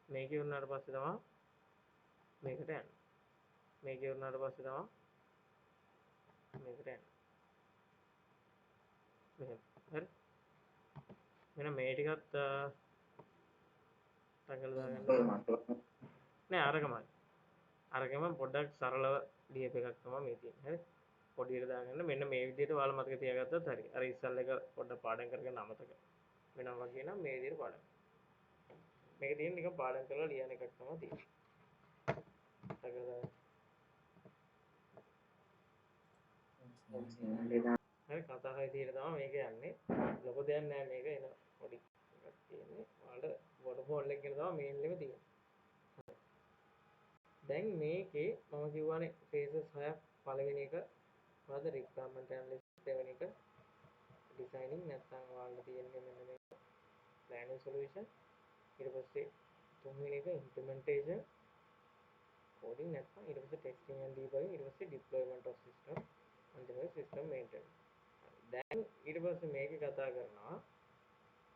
මේක ඉවරනාට පස්සේ තමයි මේකට යන්නේ. මේක ඉවරනාට පස්සේ තමයි මේකට යන්නේ. මෙහෙම. හරි? මෙන්න මේ ටිකත් තකල දාගන්න. නෑ අරකමයි. අරකම පොඩ්ඩක් සරලව ලියප එකක් තමයි මේ තියෙන්නේ. හරි? පොඩියට දාගන්න. මෙන්න මේ විදිහට ඔයාලා මතක තියාගත්තොත් හරි. අර ඉස්සල් එක පොඩ්ඩක් පාඩම් කරගෙන අමතක වෙනවා වගේ නම් මේ විදිහට පාඩම්. මේක තියෙන්නේ නිකන් පාඩම් කරලා ලියන එකක් තමයි තියෙන්නේ. තකල දාගන්න. හරි කතා විදිහට තමයි මේක යන්නේ. ලොකු දෙයක් නෑ මේක එන පොඩි එකක් තියෙන්නේ. ඔයාලට වොටර්ෆෝල් එක කියන තමයි මේන්ලිම තියෙන්නේ. දැන් මේකේ මම කිව්වනේ ෆේසස් 6ක් පළවෙනි එක මොකද්ද රික්වයර්මන්ට් ඇනලිසිස් දෙවෙනි එක ඩිසයිනින් නැත්නම් ඔයාලට තියෙන්නේ මෙන්න මේ ප්ලෑනින් සොලියුෂන් ඊට පස්සේ තුන්වෙනි එක ඉම්ප්ලිමන්ටේෂන් කෝඩින් නැත්නම් ඊට පස්සේ ටෙස්ටිං ඇන්ඩ් ඩීබගින් ඊට පස්සේ ඩිප්ලොයිමන්ට් ඔෆ් සිස්ටම් අන්තිමට සිස්ටම් මේන්ටනන්ස් දැන් ඊට පස්සේ මේකේ කතා කරනවා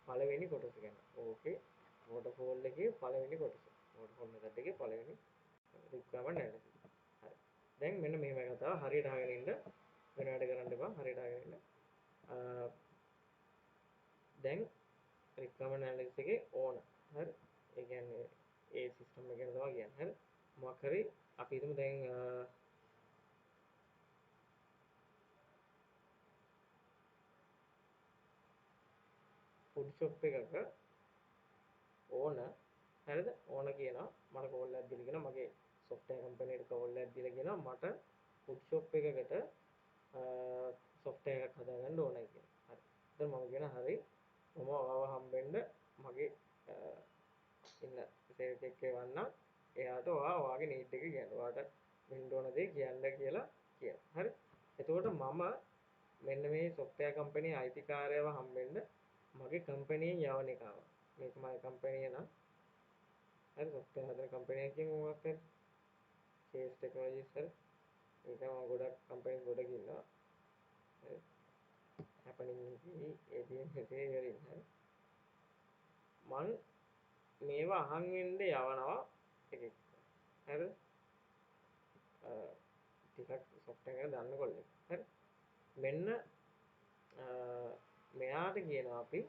පළවෙනි කොටස ගැන ඕකේ වොටර්ෆෝල් එකේ පළවෙනි කොටස වොටර්ෆෝල් මෙතඩ් එකේ පළවෙනි රික්වයර්මන්ට් ඇනලිසිස් හරි දැන් මෙන්න මෙහෙමයි කතාව හරියට අහගෙන ඉන්න වෙන වැඩ කරන්න එපා හරියට අහගෙන ඉන්න දැන් රික්වයර්මන්ට් ඇනලිසිස් එකේ ඕන හරි ඒ කියන්නේ ඒ සිස්ටම් එක ගැන තමයි කියන්නේ හරි මොකක් හරි අපි හිතමු දැන් ෆුඩ් ෂොප් එකක ඕන හරිද ඕන කියනවා මට කෝල් එකක් දීලා කියනවා මගේ software company එකට කෝල් එකක් දීලා කියනවා මට ෆුඩ් ෂොප් එකකට software එකක් හදාගන්න ඕනයි කියලා. හරි. දැන් මම කියනවා හරි මම ඔයාව හම්බෙන්න මගේ ඉන්න සේවක එක්ක එවන්නම්. එයාට ඔයාගේ නීඩ් එක කියන්න. ඔයාට වෙන්න ඕන දේ කියන්න කියලා කියනවා. හරි. එතකොට මම මෙන්න මේ software company අයිතිකාරයව හම්බෙන්න මගේ කම්පැනියෙන් යවන එක ආවා. මේක මගේ කම්පැනි එක නම් හරි software හදන කම්පැනි එකකින් මොකක් හරි CS Technologies හරි ඒක මම ගොඩක් කම්පැනි ගොඩක ඉන්නවා. හරි. happening ABM එකේ ඉවරින් හරි. මං මේවා අහන් වෙන්න යවනවා එකෙක්. හරිද? ටිකක් software එක දන්න කොල්ලෙක්. හරි. මෙන්න මෙයාට කියනවා අපි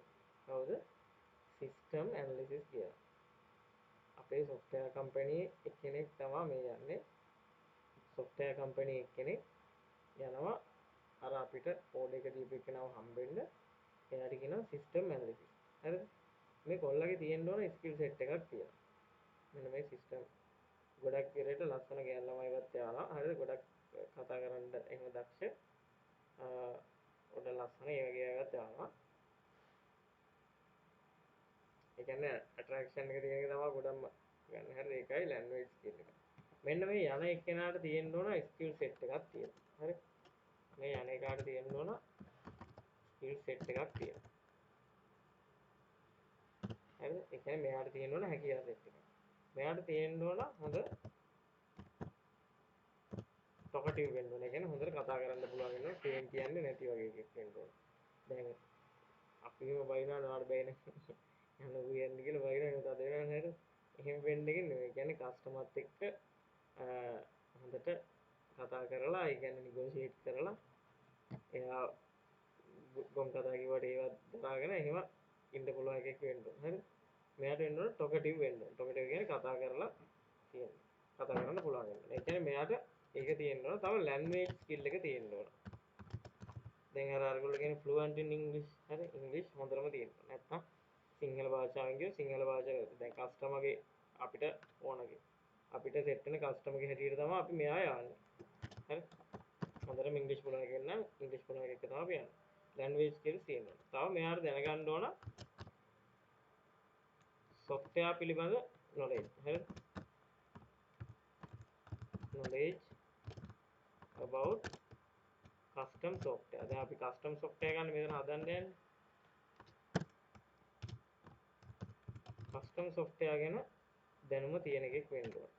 කවුද? සිස්ටම් ඇනලිසිස් කියලා. අපේ software company එක්කෙනෙක් තමයි මේ යන්නේ. software company එක්කෙනෙක් යනවා අර අපිට කෝඩ් එක දීපු එකනව හම්බෙන්න. එයාට කියනවා සිස්ටම් ඇනලිසිස්. හරිද? මේ කොල්ලගේ තියෙන්න ඕන ස්කිල් සෙට් එකක් තියෙනවා. මෙන්න මේ සිස්ටම් ගොඩක් විරට ලස්සන ගෑන් ළමයිවත් යාලා හරිද ගොඩක් කතා කරන්න එහෙම දක්ෂ උඩ ලස්සන ඒ වගේ අයවත් යාලා ඒ කියන්නේ ඇට්‍රැක්ෂන් එක තියෙන එක තමයි ගොඩක්ම ගන්න හරිද ඒකයි ලැන්ග්වේජ් ස්කිල් එක මෙන්න මේ යන එක්කෙනාට තියෙන්න ඕන ස්කිල් සෙට් එකක් තියෙනවා හරි මේ යන එකාට තියෙන්න ඕන ස්කිල් සෙට් එකක් තියෙනවා හරිද ඒ කියන්නේ මෙයාට තියෙන්න ඕන හැකියාව සෙට් එකක් මෙයාට තියෙන්න ඕන හොඳ ටොකටිව් වෙන්න ඕන. ඒ කියන්නේ හොඳට කතා කරන්න පුළුවන් වෙන්න ඕන. කේන් කියන්නේ නැති වගේ එකෙක් වෙන්න ඕන. දැන් අපිම වයින්නවා නාඩ බෑනේ. යන්න උයන්නේ කියලා වයින්නවා තද වෙනවා නේද? එහෙම වෙන්න එක නෙවෙයි. ඒ කියන්නේ කස්ටමර්ත් එක්ක හොඳට කතා කරලා ඒ කියන්නේ නිගෝෂিয়েට් කරලා එයා ගොම් කතා කිව්වට ඒවත් දාගෙන එහෙම ඉන්න පුළුවන් එකෙක් වෙන්න ඕන. හරිද? මෙයාට වෙන්න ඕන ටොකටිව් වෙන්න ඕන. ටොකටිව් කියන්නේ කතා කරලා කියන්නේ. කතා කරන්න පුළුවන් වෙන්න. ඒ කියන්නේ මෙයාට ඒක තියෙන්න ඕන. තව ලැන්ග්වේජ් ස්කිල් එක තියෙන්න ඕන. දැන් අර අරගොල්ලෝ කියන්නේ ෆ්ලුවන්ට් ඉන් ඉංග්ලිෂ්. හරි ඉංග්ලිෂ් හොඳටම තියෙන්න ඕන. නැත්තම් සිංහල භාෂාවෙන් කියොත් සිංහල භාෂාව දැන් කස්ටමර්ගේ අපිට ඕනගේ. අපිට සෙට් වෙන කස්ටමර්ගේ හැටියට තමයි අපි මෙයා යන්නේ. හරි. හොඳටම ඉංග්ලිෂ් පුළුවන් කෙනෙක් නම් ඉංග්ලිෂ් පුළුවන් එක තමයි අපි යන්නේ. ලැන්ග්වේජ් ස්කිල්ස් තියෙන්න ඕන. තව මෙයාට දැනගන්න ඕන software පිළිබඳ knowledge. හරිද? knowledge about custom software. දැන් අපි custom software ගන්න මෙතන හදන්න යන්නේ. custom software ගැන දැනුම තියෙන එකෙක් වෙන්න ඕන.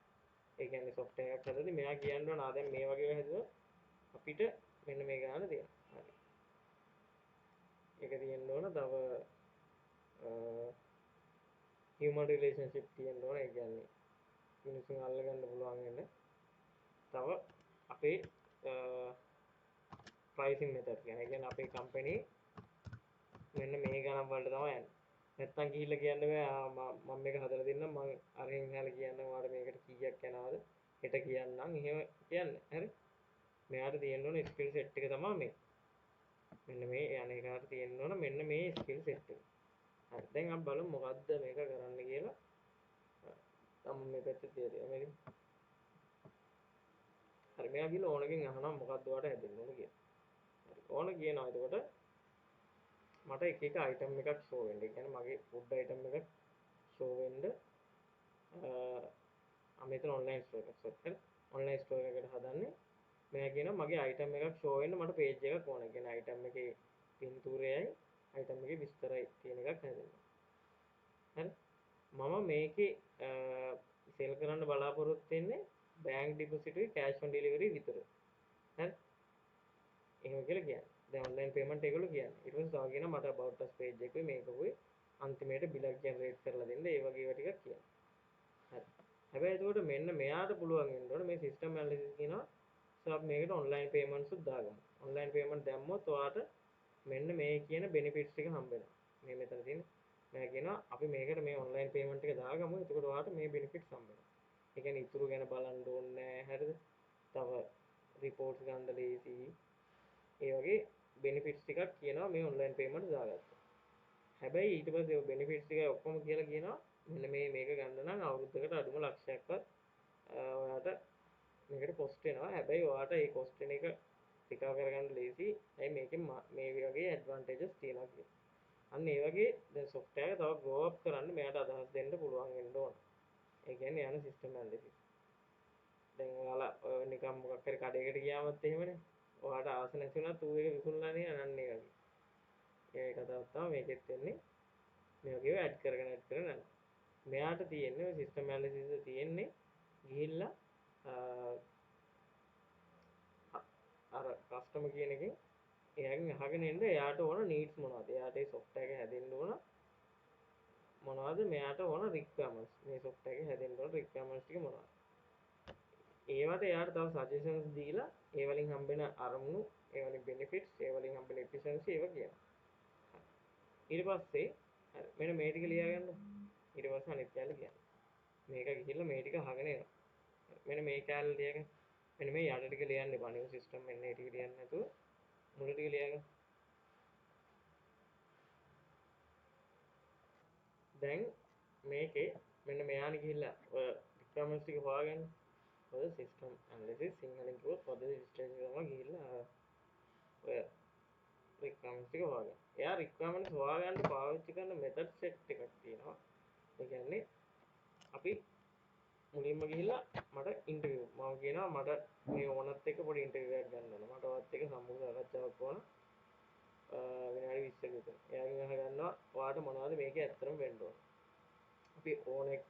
ඒ කියන්නේ software එකක් හදද්දි මෙයා කියන්න ඕන දැන් මේ වගේ හදුවොත් අපිට මෙන්න මේ ගාන දෙනවා. හරි. ඒක තියෙන්න ඕන තව human relationship තියෙන්න ඕන. ඒ කියන්නේ මිනිස්සුන් අල්ලගන්න පුළුවන් වෙන්න. තව අපේ pricing method කියන්නේ අපේ company මෙන්න මේ ගණන් වලට තමයි යන්නේ. නැත්තම් ගිහිල්ලා කියන්න බෑ මම මේක හදලා දෙන්නම් මම අරගෙන ගහලා කියන්නම් ඔයාලට මේකට කීයක් යනවද හෙට කියන්නම් එහෙම කියන්නේ. හරි. මෙයාට තියෙන්න ඕන ස්කිල් සෙට් එක තමයි මේ. මෙන්න මේ යන එකට තියෙන්න ඕන මෙන්න මේ ස්කිල් සෙට් එක. හරි. දැන් අපි බලමු මොකද්ද මේක කරන්න කියලා. මම මේ පැත්තේ තියලා මේක. හරි. මෙයා ගිහලා ඕනකින් අහනවා මොකද්ද ඔයාලට හැදෙන්න ඕන කියලා. හරි. ඕන කියනවා. එතකොට මට එක එක අයිටම් එකක් ෂෝ වෙන්න. ඒ කියන්නේ මගේ ෆුඩ් අයිටම් එකක් ෂෝ වෙන්න මෙතන ඔන්ලයින් ස්ටෝර් එකක් සෙට් කරලා ඔන්ලයින් ස්ටෝර් එකකට හදන්නේ මෙයා කියනවා මගේ අයිටම් එකක් ෂෝ වෙන්න මට පේජ් එකක් ඕන. ඒ කියන්නේ අයිටම් එකේ පින්තූරයයි අයිටම් එකේ විස්තරයි තියෙන එකක් හැදෙන්න. හරි. මම මේකේ සෙල් කරන්න බලාපොරොත්තු වෙන්නේ බෑන්ක් ඩිපොසිට් එකේ කෑෂ් ඔන් ඩෙලිවරි විතරයි. හරි. එහෙම කියලා කියන්නේ. දැන් ඔන්ලයින් පේමන්ට් ඒගොල්ලෝ කියන්නේ. ඊට පස්සේ තව කියනවා මට about us page එකේ මේකකුයි අන්තිමේට බිලක් ජෙනරේට් කරලා දෙන්න ඒ වගේ ඒවා ටිකක් කියනවා. හරි. හැබැයි එතකොට මෙන්න මෙයාට පුළුවන් වෙන්න ඕනේ මේ සිස්ටම් ඇනලිසිස් කියනවා අපි මේකට ඔන්ලයින් පේමන්ට්ස් උත් දාගමු. ඔන්ලයින් පේමන්ට් දැම්මොත් ඔයාට මෙන්න මේ කියන බෙනිෆිට්ස් ටික හම්බ වෙනවා. මේ මෙතන තියෙන මම කියනවා අපි මේකට මේ ඔන්ලයින් පේමන්ට් එක දාගමු. එතකොට ඔයාට මේ බෙනිෆිට්ස් හම්බ වෙනවා. ඒ කියන්නේ ඉතුරු ගැන බලන්න ඕනේ නැහැ. හරිද? තව රිපෝට්ස් ගන්න ලේසි. ඒ වගේ බෙනිෆිට්ස් ටිකක් කියනවා මේ ඔන්ලයින් පේමන්ට් දාගත්තා. හැබැයි ඊට පස්සේ ඔය බෙනිෆිට්ස් ටික ඔක්කොම කියලා කියනවා මෙන්න මේක ගන්න නම් අවුරුද්දකට අඩුම ලක්ෂයක්වත් ඔයාට මේකට කොස්ට් වෙනවා. හැබැයි ඔයාට මේ කොස්ට් වෙන එක රිකවර් කරගන්න ලේසි. ඇයි මේකෙන් මේ වගේ ඇඩ්වාන්ටේජස් තියෙනවා කියලා. අන්න ඒ වගේ දැන් software එක තව grow up කරන්න මෙයාට අදහස් දෙන්න පුළුවන් වෙන්න ඕන. ඒ කියන්නේ යන system analysis. දැන් ඔයාලා නිකන් මොකක් හරි කඩේකට ගියාමත් එහෙමනේ. ඔයාට ආස නැති වුණත් ඌ ඒක විකුණලා නේ අනන්න ඒ වගේ. ඒ කතාවක් තමයි මේකෙත් වෙන්නේ. මේ වගේ ඇඩ් කරගෙන යනවා. මෙයාට තියෙන්නේ ඔය system analysis එක තියෙන්නේ ගිහිල්ලා අර කස්ටමර් කියන එකෙන් එයාගෙන් අහගෙන එන්න එයාට ඕන නීඩ්ස් මොනවද? එයාට ඒ software එක හැදෙන්න ඕන මොනවද? මෙයාට ඕන requirements. මේ software එක හැදෙන්න ඕන requirements ටික මොනවද? ඒවට එයාට තව සජෙෂන්ස් දීලා ඒ වලින් හම්බෙන අරමුණු, ඒ වලින් benefits, ඒ වලින් හම්බෙන efficiency ඒවා කියනවා. ඊට පස්සේ මෙන්න මේ ටික ලියාගන්න. ඊට පස්සේ අනිත් කැලේ කියන්න. මේක ගිහිල්ලා මේ ටික අහගෙන එනවා. මෙන්න මේ කැලේ ලියගෙන මෙන්න මේ යට ටික ලියන්න එපා. new system මෙන්න මේ ටික ලියන්න නැතුව මුල ටික ලියාගන්න. දැන් මේකේ මෙන්න මෙයානේ ගිහිල්ලා ඔය රික්වයර්මන්ට්ස් ටික හොයාගන්න. ඔය සිස්ටම් ඇනලිසිස් සිංහලෙන් කිව්වොත් පද රෙජිස්ට්‍රේෂන් කරනවා ගිහිල්ලා ඔය රික්වයර්මන්ට්ස් ටික හොයාගන්න. එයා රික්වයර්මන්ට්ස් හොයාගන්න පාවිච්චි කරන මෙතඩ් සෙට් එකක් තියෙනවා. ඒ කියන්නේ අපි මුලින්ම ගිහිල්ලා මට ඉන්ටර්විව් මම කියනවා මට මේ ඕනත් එක්ක පොඩි ඉන්ටර්විව් එකක් ගන්න ඕන. මට ඔයත් එක්ක සම්මුඛ සාකච්ඡාවක් ඕන. විනාඩි 20ක විතර. එයාගෙන් අහගන්නවා ඔයාට මොනවද මේකේ ඇත්තටම වෙන්න ඕන. අපි ඕන එකක්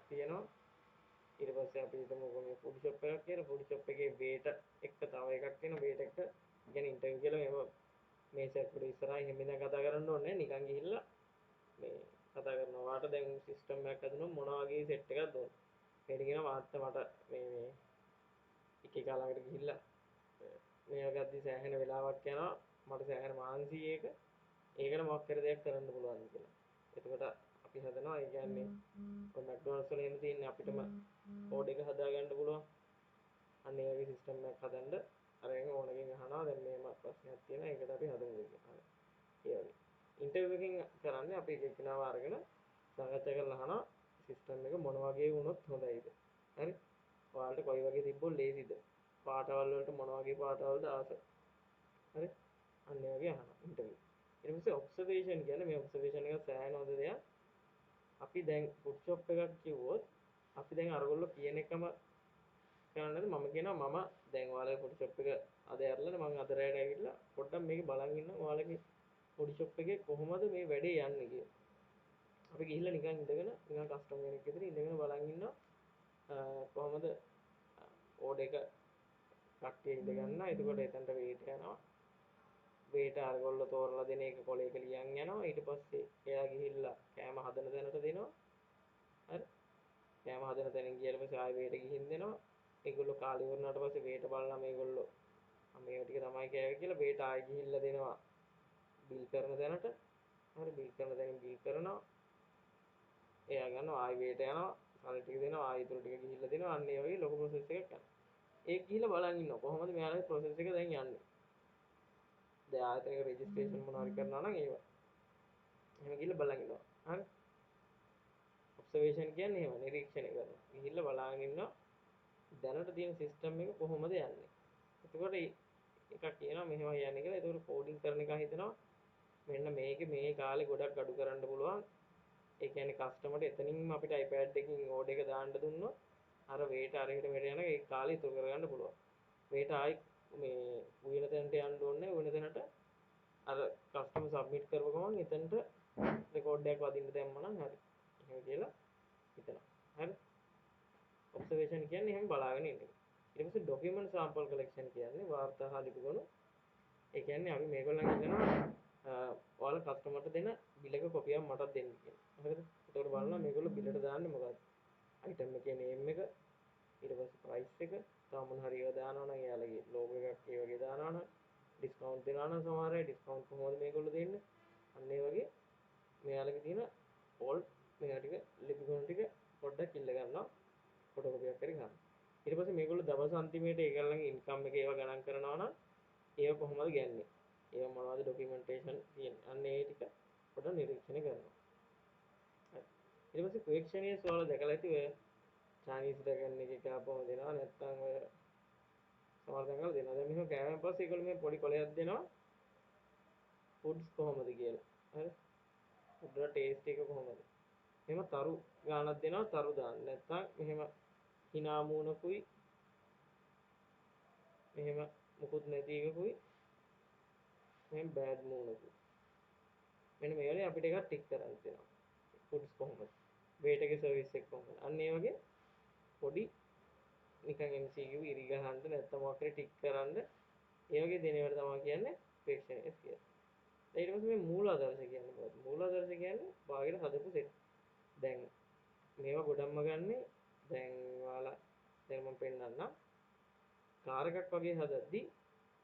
තියෙනවා. ඊට පස්සේ අපි හිතමුකෝ මේ ෆුඩ් ෂොප් එකක් කියලා. ෆුඩ් ෂොප් එකේ වේටර් එක්ක තව එකක් තියෙනවා. වේටර් එක්ක කියන්නේ ඉන්ටර්විව් කියලා මේව මේසයක් උඩ ඉස්සරහින් හැමින් කතා කරන්න ඕනේ. නිකන් ගිහිල්ලා මේ කතා කරනවා. ඔයාට දැන් සිස්ටම් එකක් හදනවා මොන වගේ සෙට් එකක්ද ඕන. මේකට කියනවා වාත්ත මට මේ එක එක ළඟට ගිහිල්ලා මේව ගද්දි සෑහෙන වෙලාවක් යනවා. මට සෑහෙන මානසික ඒකට මොකක් හරි දෙයක් කරන්න පුළුවන් කියලා. එතකොට අපි හදනවා ඒ කියන්නේ ඔය මැක්ඩොනල්ඩ්ස් වල එහෙම තියෙන්නේ අපිටම කෝඩ් එක හදාගන්න පුළුවන්. අන්න ඒ වගේ සිස්ටම් එකක් හදන්න අරගෙන ඕනකින් අහනවා දැන් මේම ප්‍රශ්නයක් තියෙනවා ඒකට අපි හදමු කියලා. ඒ වගේ. ඉන්ටර්විව් එකකින් කරන්නේ අපි එක එකනාව අරගෙන සාකච්ඡා කරලා අහනවා සිස්ටම් එක මොන වගේ වුණොත් හොඳයිද. හරි? ඔයාලට කොයි වගේ තිබ්බොත් ලේසිද? පාටවල් වලට මොන වගේ පාටවල්ද ආස? හරි? අන්න ඒ වගේ අහනවා ඉන්ටර්විව්. ඊට පස්සේ ඔබ්සර්වේෂන් කියන්නේ මේ ඔබ්සර්වේෂන් එක සෑහෙන හොඳ දෙයක්. අපි දැන් ෆුඩ් ෂොප් එකක් කිව්වොත් අපි දැන් අරගොල්ලෝ කියන එකම කරන්නද මම කියනවා මම දැන් ඔයාලගේ ෆුඩ් ෂොප් එක අද ඇරලා මම අද රැයට ඇවිල්ලා පොඩ්ඩක් මේක බලන් ඉන්නවා ඔයාලගේ ෆුඩ් ෂොප් එකේ කොහොමද මේ වැඩේ යන්නේ කියලා. අපි ගිහිල්ලා නිකන් ඉඳගෙන නිකන් කස්ටමර් කෙනෙක් විතර ඉඳගෙන බලන් ඉන්නවා කොහොමද ඕඩර් එක කට්ටිය ඉඳ ගන්නවා. එතකොට එතනට වේට් යනවා. වේට අරගොල්ලෝ තෝරලා දෙන එක කොලයක ලියන් යනවා. ඊට පස්සේ එයා ගිහිල්ලා කෑම හදන තැනට දෙනවා. හරි? කෑම හදන තැනින් ගියාට පස්සේ ආයෙ වේට ගිහින් දෙනවා. ඒගොල්ලෝ කාලේ ඉවරනාට පස්සේ වේට බලලා මේගොල්ලෝ මේව ටික තමයි කෑවේ කියලා වේට ආයෙ ගිහිල්ලා දෙනවා බිල් කරන තැනට. හරි බිල් කරන තැනින් බිල් කරනවා. එයා ගන්නවා ආයෙ වේට යනවා. සල්ලි ටික දෙනවා ආයෙ ඉතුරු ටික ගිහිල්ලා දෙනවා. අන්න ඒ වගේ ලොකු ප්‍රොසෙස් එකක් යනවා. ඒක ගිහිල්ලා බලන් ඉන්නවා කොහොමද මෙයාලගේ ප්‍රොසෙස් එක දැන් යන්නේ. දැන් ආයතනයක රෙජිස්ට්‍රේෂන් මොනවා හරි කරනවා නම් ඒව. එහෙම ගිහිල්ලා බලන් ඉන්නවා. හරි? ඔබ්සර්වේෂන් කියන්නේ එහෙම නිරීක්ෂණය කරනවා. ගිහිල්ලා බලාගෙන ඉන්නවා දැනට තියෙන සිස්ටම් එක කොහොමද යන්නේ. එතකොට එකක් කියනවා මෙහෙම යන්නේ කියලා. එතකොට කෝඩින් කරන එක හිතනවා මෙන්න මේකේ මේ කාලේ ගොඩක් අඩු කරන්න පුළුවන්. ඒ කියන්නේ කස්ටමර්ට එතනින්ම අපිට iPad එකකින් ඕඩර් එක දාන්න දුන්නොත් අර වේට අරහෙට මෙහෙට යන ඒ කාලේ ඉතුරු කරගන්න පුළුවන්. වේට ආයි මේ උයන තැනට යන්න ඕනේ. උයන තැනට අර කස්ටමර් සබ්මිට් කරපු ගමන් එතනට රෙකෝඩ් එකක් වදින්න දැම්මනම් හරි. එහෙම කියලා හිතනවා. හරි? ඔබ්සර්වේෂන් කියන්නේ එහෙම බලාගෙන ඉන්න එක. ඊට පස්සේ ડોකියුමන්ට් සැම්පල් කලෙක්ෂන් කියන්නේ වාර්තා හා ලිපිගොනු. ඒ කියන්නේ අපි මේගොල්ලන් හිතනවා ඔයාලා කස්ටමර්ට දෙන බිලක කොපියක් මටත් දෙන්න කියලා. හරිද? ඒකට බලනවා මේගොල්ලෝ බිලට දාන්නේ මොකක්ද? අයිටම් එකේ නේම් එක, ඊට පස්සේ ප්‍රයිස් එක, තව මොන හරි ඒවා දානවා නම් එයාලගේ ලෝගෝ එකක් ඒ වගේ දානවා නම් ඩිස්කවුන්ට් දෙනවා නම් සමහර අය ඩිස්කවුන්ට් කොහොමද මේගොල්ලෝ දෙන්නේ? අන්න ඒ වගේ මෙයාලගේ තියෙන ඕල් මේවා ටික ලිපිගොනු ටික පොඩ්ඩක් ඉල්ල ගන්නවා. ෆොටෝ කොපියක් හරි ගන්න. ඊට පස්සේ මේගොල්ලෝ දවස් අන්තිමේට ඒගොල්ලන්ගේ ඉන්කම් එක ඒවා ගණන් කරනවා නම් ඒව කොහොමද ගන්නේ? ඒව මොනවද ඩොකියුමන්ටේෂන් තියෙන්නේ? අන්න ඒ ටික පොඩ්ඩක් නිරීක්ෂණය කරනවා. හරි. ඊට පස්සේ ක්වෙක්ෂනියර්ස් වල දැකලා ඇති ඔය චයිනීස් ඩ්‍රැගන් එකේ කාපුවම දෙනවා නැත්නම් ඔය සමහර තැන්වල දෙනවා. දැන් මෙහෙම කෑවෙන් පස්සේ ඒගොල්ලෝ මේ පොඩි කොලයක් දෙනවා ෆුඩ්ස් කොහොමද කියලා. හරි. ෆුඩ් වල ටේස්ට් එක කොහොමද? එහෙම තරු ගානක් දෙනවා තරු දාන්න. නැත්නම් මෙහෙම hina මූණකුයි මෙහෙම මුකුත් නැති එකකුයි මෙහෙම බෑඩ් මූණකුයි. මෙන්න මේ වගේ අපිට එකක් ටික් කරන්න දෙනවා. ෆුඩ්ස් කොහොමද? වේට් එකේ සර්විස් එක කොහොමද? අන්න ඒ වගේ පොඩි නිකන් MCQ ඉරි ගහන්න නැත්නම් මොකක් හරි ටික් කරන්න ඒ වගේ දෙනවට තමයි කියන්නේ ක්වෙක්ෂනියර්ස් කියලා. ඊට පස්සේ මේ මූලාදර්ශ කියන්නේ මොකක්ද? මූලාදර්ශ කියන්නේ බාහිර හදපු සෙට්. දැන් මේවා ගොඩක්ම ගන්නේ දැන් ඔයාලා දැන් මම පෙන්නන්නම් කාර් එකක් වගේ හදද්දි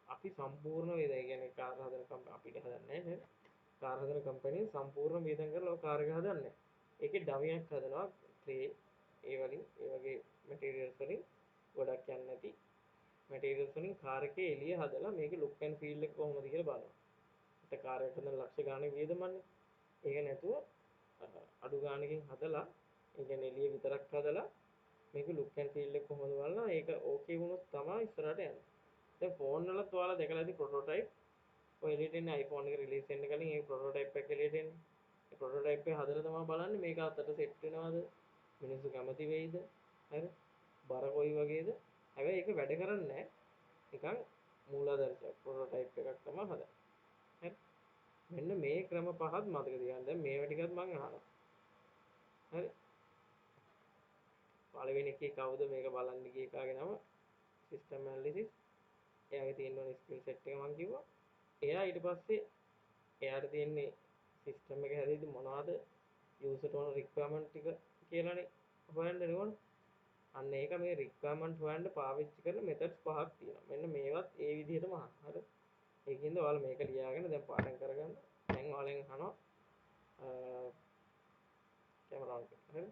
අපි සම්පූර්ණ වේද ඒ කියන්නේ කාර් හදන කම්පැනි අපිට හදන්නේ නැහැ. කාර් හදන කම්පැනි සම්පූර්ණ වේදම් කරලා ඔය කාර් එක හදන්නේ. ඒකේ ඩමියක් හදනවා ක්ලේ ඒ වලින් ඒ වගේ මැටීරියල්ස් වලින් ගොඩක් යන්නේ නැති මැටීරියල්ස් වලින් කාර් එකේ එළිය හදලා මේකේ ලුක් ඇන්ඩ් ෆීල් එක කොහොමද කියලා බලනවා. ඒත් කාර් එකට හදන ලක්ෂ ගාණක් වියදමන්නේ. ඒක නැතුව අඩු ගාණකින් හදලා ඒ කියන්නේ එළිය විතරක් හදලා මේක ලුක් ඇන්ඩ් ෆීල් එක කොහොමද බලනවා. ඒක ඕකේ වුණොත් තමයි ඉස්සරහට යන්නේ. දැන් ෆෝන් වලත් ඔයාලා දැකලා ඇති ප්‍රොටෝටයිප් ඔය එළියට එන්නේ iPhone එක රිලීස් වෙන්න කලින් ඒ ප්‍රොටෝටයිප් එක එළියට එන්නේ. ඒ ප්‍රොටෝටයිප් එක හදලා තමයි බලන්නේ මේක අතට සෙට් වෙනවද? මිනිස්සු කැමති වෙයිද? හරි. බර කොයි වගේද? හැබැයි ඒක වැඩ කරන්නේ නැහැ. නිකන් මූලාදර්ශයක් ප්‍රොටෝටයිප් එකක් තමයි හදන්නේ. හරි. මෙන්න මේ ක්‍රම පහත් මතක තියාගන්න. දැන් මේවා ටිකත් මම අහනවා. හරි. පළවෙනි එකේ කවුද මේක බලන්න ගිය එකාගේ නම? System analysis. එයාගේ තියෙන ඕනේ ස්කිල් සෙට් එක මම කිව්වා. එයා ඊට පස්සේ එයාට තියෙන්නේ සිස්ටම් එක හැදෙද්දි මොනවද යූසර්ට ඕන රික්වයර්මන්ට් ටික කියලානේ හොයන්න ඕන. අන්න ඒක මේ රික්වයර්මන්ට් හොයන්න පාවිච්චි කරන මෙතඩ්ස් පහක් තියෙනවා. මෙන්න මේවත් ඒ විදිහටම අහන්න. හරි. ඒකින්ද ඔයාලා මේක ලියාගෙන දැන් පාඩම් කරගන්න. දැන් ඔයාලෙන් අහනවා කැමරා ඔන් කරලා. හරි.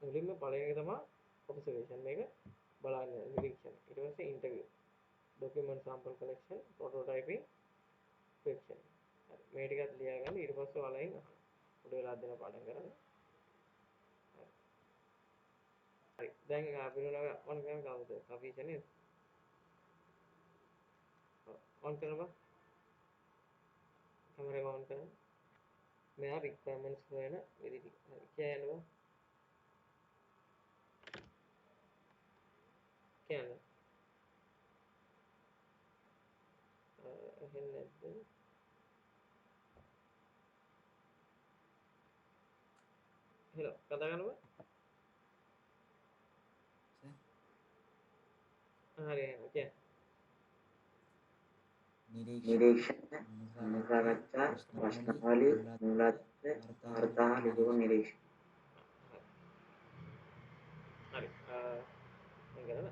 මුලින්ම පළවෙනි එක තමයි ඔබ්සර්වේෂන් මේක බලන්න නිරීක්ෂණ. ඊට පස්සේ interview. document sample collection, prototyping, question. හරි. මේ ටිකත් ලියාගන්න. ඊට පස්සේ ඔයාලෙන් අහනවා. උඩ වෙලා දෙන පාඩම් කරන්න. හරි. දැන් අපි නෝනා ඔන් කරන කවුද? කපීෂ නේද? ඔන් කරනවා. කැමරා එක ඔන් කරන්න. මෙයා රික්වයර්මන්ට්ස් හොයන විදිහ. හරි. කියන්න කියන්න. එහෙම නැද්ද? හෙලෝ කතා කරනවා. හරි කියන්න. නිරීක්ෂණ සාකච්ඡා ප්‍රශ්නාවලි මූලාශ්‍ර වාර්තා ලිපික නිරීක්ෂණ හරි. මම කරන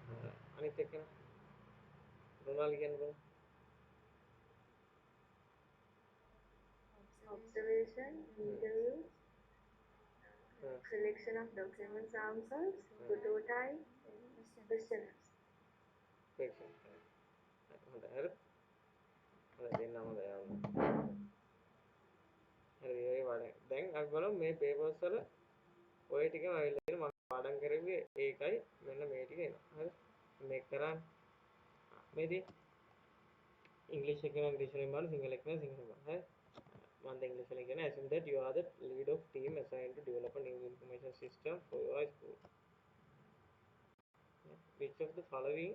අනිත් එක්කන රොනාල්ඩ් කියන්න බෑ. observation, interview, selection of document samples, prototype, questionnaires. පේක්ෂන්. හොඳයි. හරි. හරි දෙන්නම හොඳයි යන්න. හරි ඒ වඩේ. දැන් අපි බලමු මේ පේපර්ස් වල ඔය ටිකම ඇවිල්ලා තියෙන මම පාඩම් කරේ ඒකයි මෙන්න මේ ටික එනවා. හරි. මේක කරන්නේ. මේදී ඉංග්‍රීසි එක නම් ඉංග්‍රීසි වලින් බලන්න සිංහල එක නම් සිංහලෙන් බලන්න. හරි. මම දැන් ඉංග්‍රීසි වලින් කියන assume that you are the lead of team assigned to develop a new information system for your school. Which of the following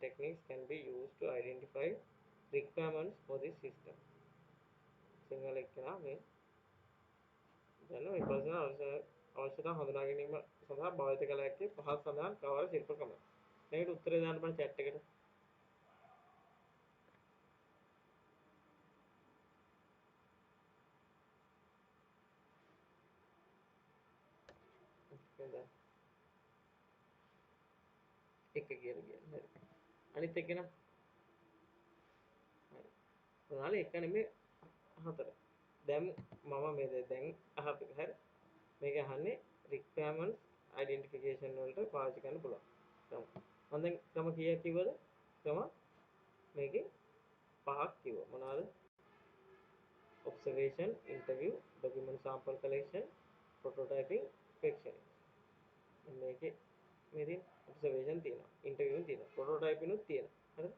techniques can be used to identify requirements for this system? Sinhala එක නම් මේ දැන් මේ personal අවශ්‍යතා හඳුනා ගැනීම සඳහා භාවිත කළ හැකි පහත් සඳහන් කවර ශිල්ප ක්‍රම. මේකට උත්තරේ දාන්න බෑ chat එකට. හොඳයි. එක කියලා කියන්නේ. හරි. අනිත් එක නම් හරි. ඔයාලා එක නෙමෙයි හතර. දැන් මම මේ දැන් අහපු එක හරි. මේක අහන්නේ requirements identification වලට පාවිච්චි කරන්න පුළුවන්. මම දැන් ක්‍රම කීයක් කිව්වද? ක්‍රම මේකේ පහක් කිව්වා. මොනවාද? observation, interview, document sample collection, prototyping, questioning. මේකේ මේදී observation තියෙනවා, interview තියෙනවා, prototyping උත් තියෙනවා. හරිද?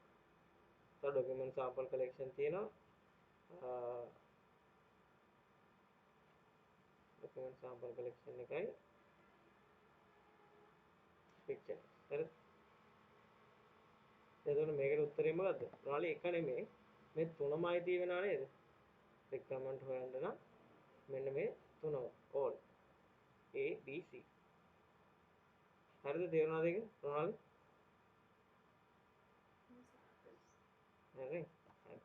තව document sample collection තියෙනවා. document sample collection එකයි questioning. හරිද? එතකොට මේකට උත්තරේ මොකද්ද? ඔයාලා එක නෙමෙයි මේ තුනමයි තියෙනවා නේද? requirement හොයන්න නම් මෙන්න මේ තුනම all A B C. හරිද? තේරුණාද ඒක? රොනාල්ඩ්? හරි. හරි. හරි.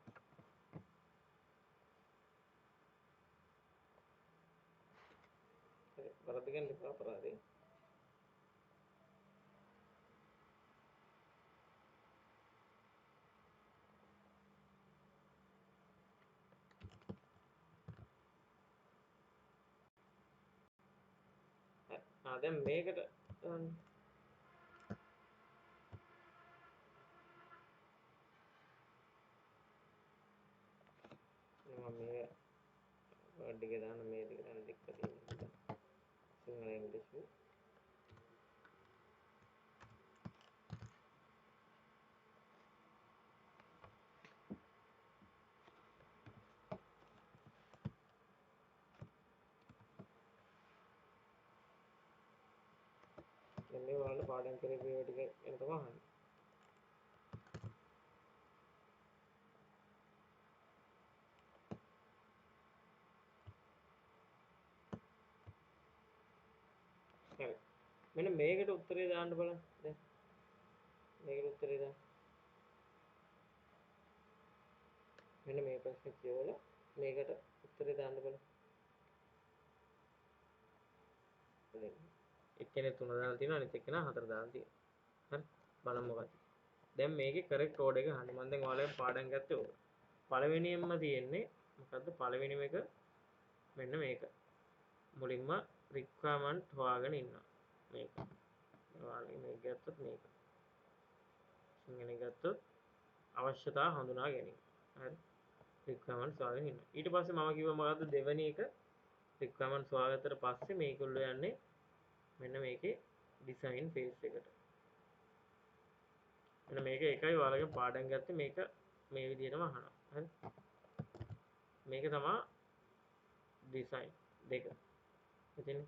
වරද්ද ගන්න එපා අපරාධේ. දැන් මේකට මම මේ වර්ඩ් එක දාන්න මේ දෙක දාන්න දෙක තියෙනවා. සිංහල ඉංග්‍රීසි දැන් මේ ඔයාලට පාඩම් කරපු ඒවා ටික ගැන තමයි අහන්නේ. හරි. මෙන්න මේකට උත්තරේ දාන්න බලන්න. දැන් මේකට උත්තරේ දාන්න. මෙන්න මේ ප්‍රශ්නේ කියවලා මේකට උත්තරේ දාන්න බලන්න. එක්කෙනෙක් 3 දාලා තියෙනවා අනිත් එක්කෙනා 4 දාලා තියෙනවා. හරි. බලමු මොකක්ද. දැන් මේකේ correct order එක අහන්න. මම දැන් ඔයාලගෙන් පාඩම් ගත්තේ ඕක. පළවෙනියෙන්ම තියෙන්නේ මොකද්ද? පළවෙනිම එක මෙන්න මේක. මුලින්ම requirement හොයාගෙන ඉන්නවා. මේක. ඔයාලගේ මේක ගත්තොත් මේක. සිංහලෙන් ගත්තොත් අවශ්‍යතා හඳුනා ගැනීම. හරි. requirement හොයාගෙන ඉන්නවා. ඊට පස්සේ මම කිව්වා මොකද්ද දෙවෙනි එක requirement හොයාගත්තට පස්සේ මේගොල්ලෝ යන්නේ මෙන්න මේකේ design phase එකට. මෙන්න මේක එකයි ඔයාලගේ පාඩම් ගත්තේ මේක මේ විදිහටම අහනවා. හරි. මේක තමයි design දෙක. එතන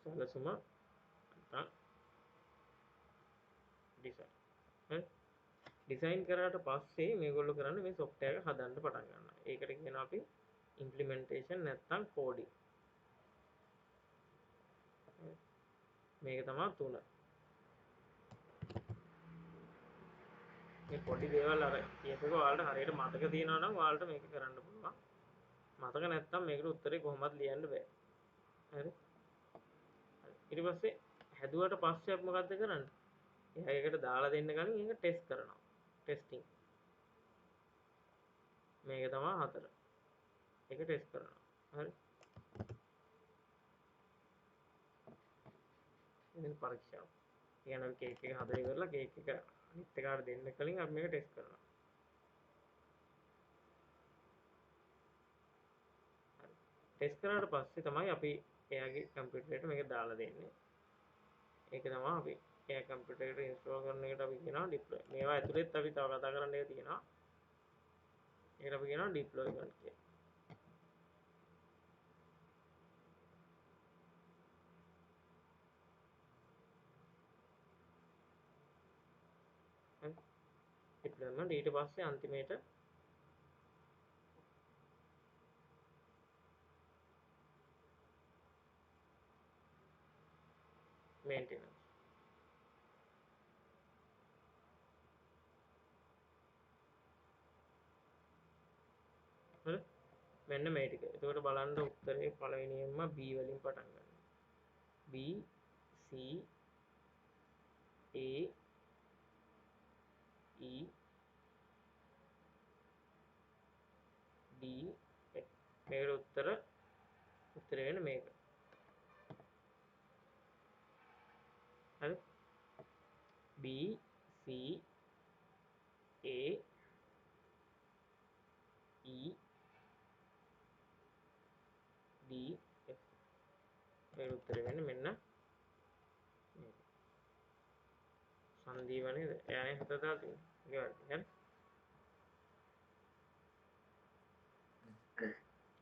සැලසුම නැත්නම් design. හරි. ඩිසයින් කරාට පස්සේ මේගොල්ලෝ කරන්නේ මේ software එක හදන්න පටන් ගන්නවා. ඒකට කියනවා අපි implementation නැත්නම් coding. මේක තමයි තුන. මේ පොඩි දේවල් අර කියපේක ඔයාලට හරියට මතක තියෙනවා නම් ඔයාලට මේක කරන්න පුළුවන්. මතක නැත්නම් මේකට උත්තරේ කොහොමවත් ලියන්න බෑ. හරි. ඊට පස්සේ හැදුවට පස්සේ අපි මොකද්ද කරන්නේ? එයා ඒකට දාලා දෙන්න ගනින් ඒක ටෙස්ට් කරනවා. ටෙස්ටිං. මේක තමයි 4. ඒක ටෙස්ට් කරනවා. හරි. ඉතින් පරීක්ෂාව. කියන්නේ අපි කේක් එක හදලා ඉවරලා කේක් එක අනිත් එකාට දෙන්න කලින් අපි මේක ටෙස්ට් කරනවා. හරි. ටෙස්ට් කරාට පස්සේ තමයි අපි එයාගේ කම්පියුටරේට මේක දාලා දෙන්නේ. ඒක තමයි අපි එයා කම්පියුටරේට ඉන්ස්ටෝල් කරන එකට අපි කියනවා ඩිප්ලොයි. මේවා ඇතුළෙත් අපි තව කතා කරන්න එක තියෙනවා. ඒකට අපි කියනවා ඩිප්ලොයිමන්ට් කියලා. හරි. ඩිප්ලොයිමන්ට් ඊට පස්සේ අන්තිමේට මේන්ටෙනන්ස්. හරි. මෙන්න මේ ටික. එතකොට බලන්න උත්තරේ පළවෙනියෙන්ම B වලින් පටන් ගන්න. B C A E D F. මේකට උත්තරේ වෙන්නේ මේක. හරි. B C A E D F. මේකට උත්තරේ වෙන්නේ මෙන්න මේක. සංදීප නේද? එයානේ 7 දාලා තියෙන්නේ. ඒක හරි.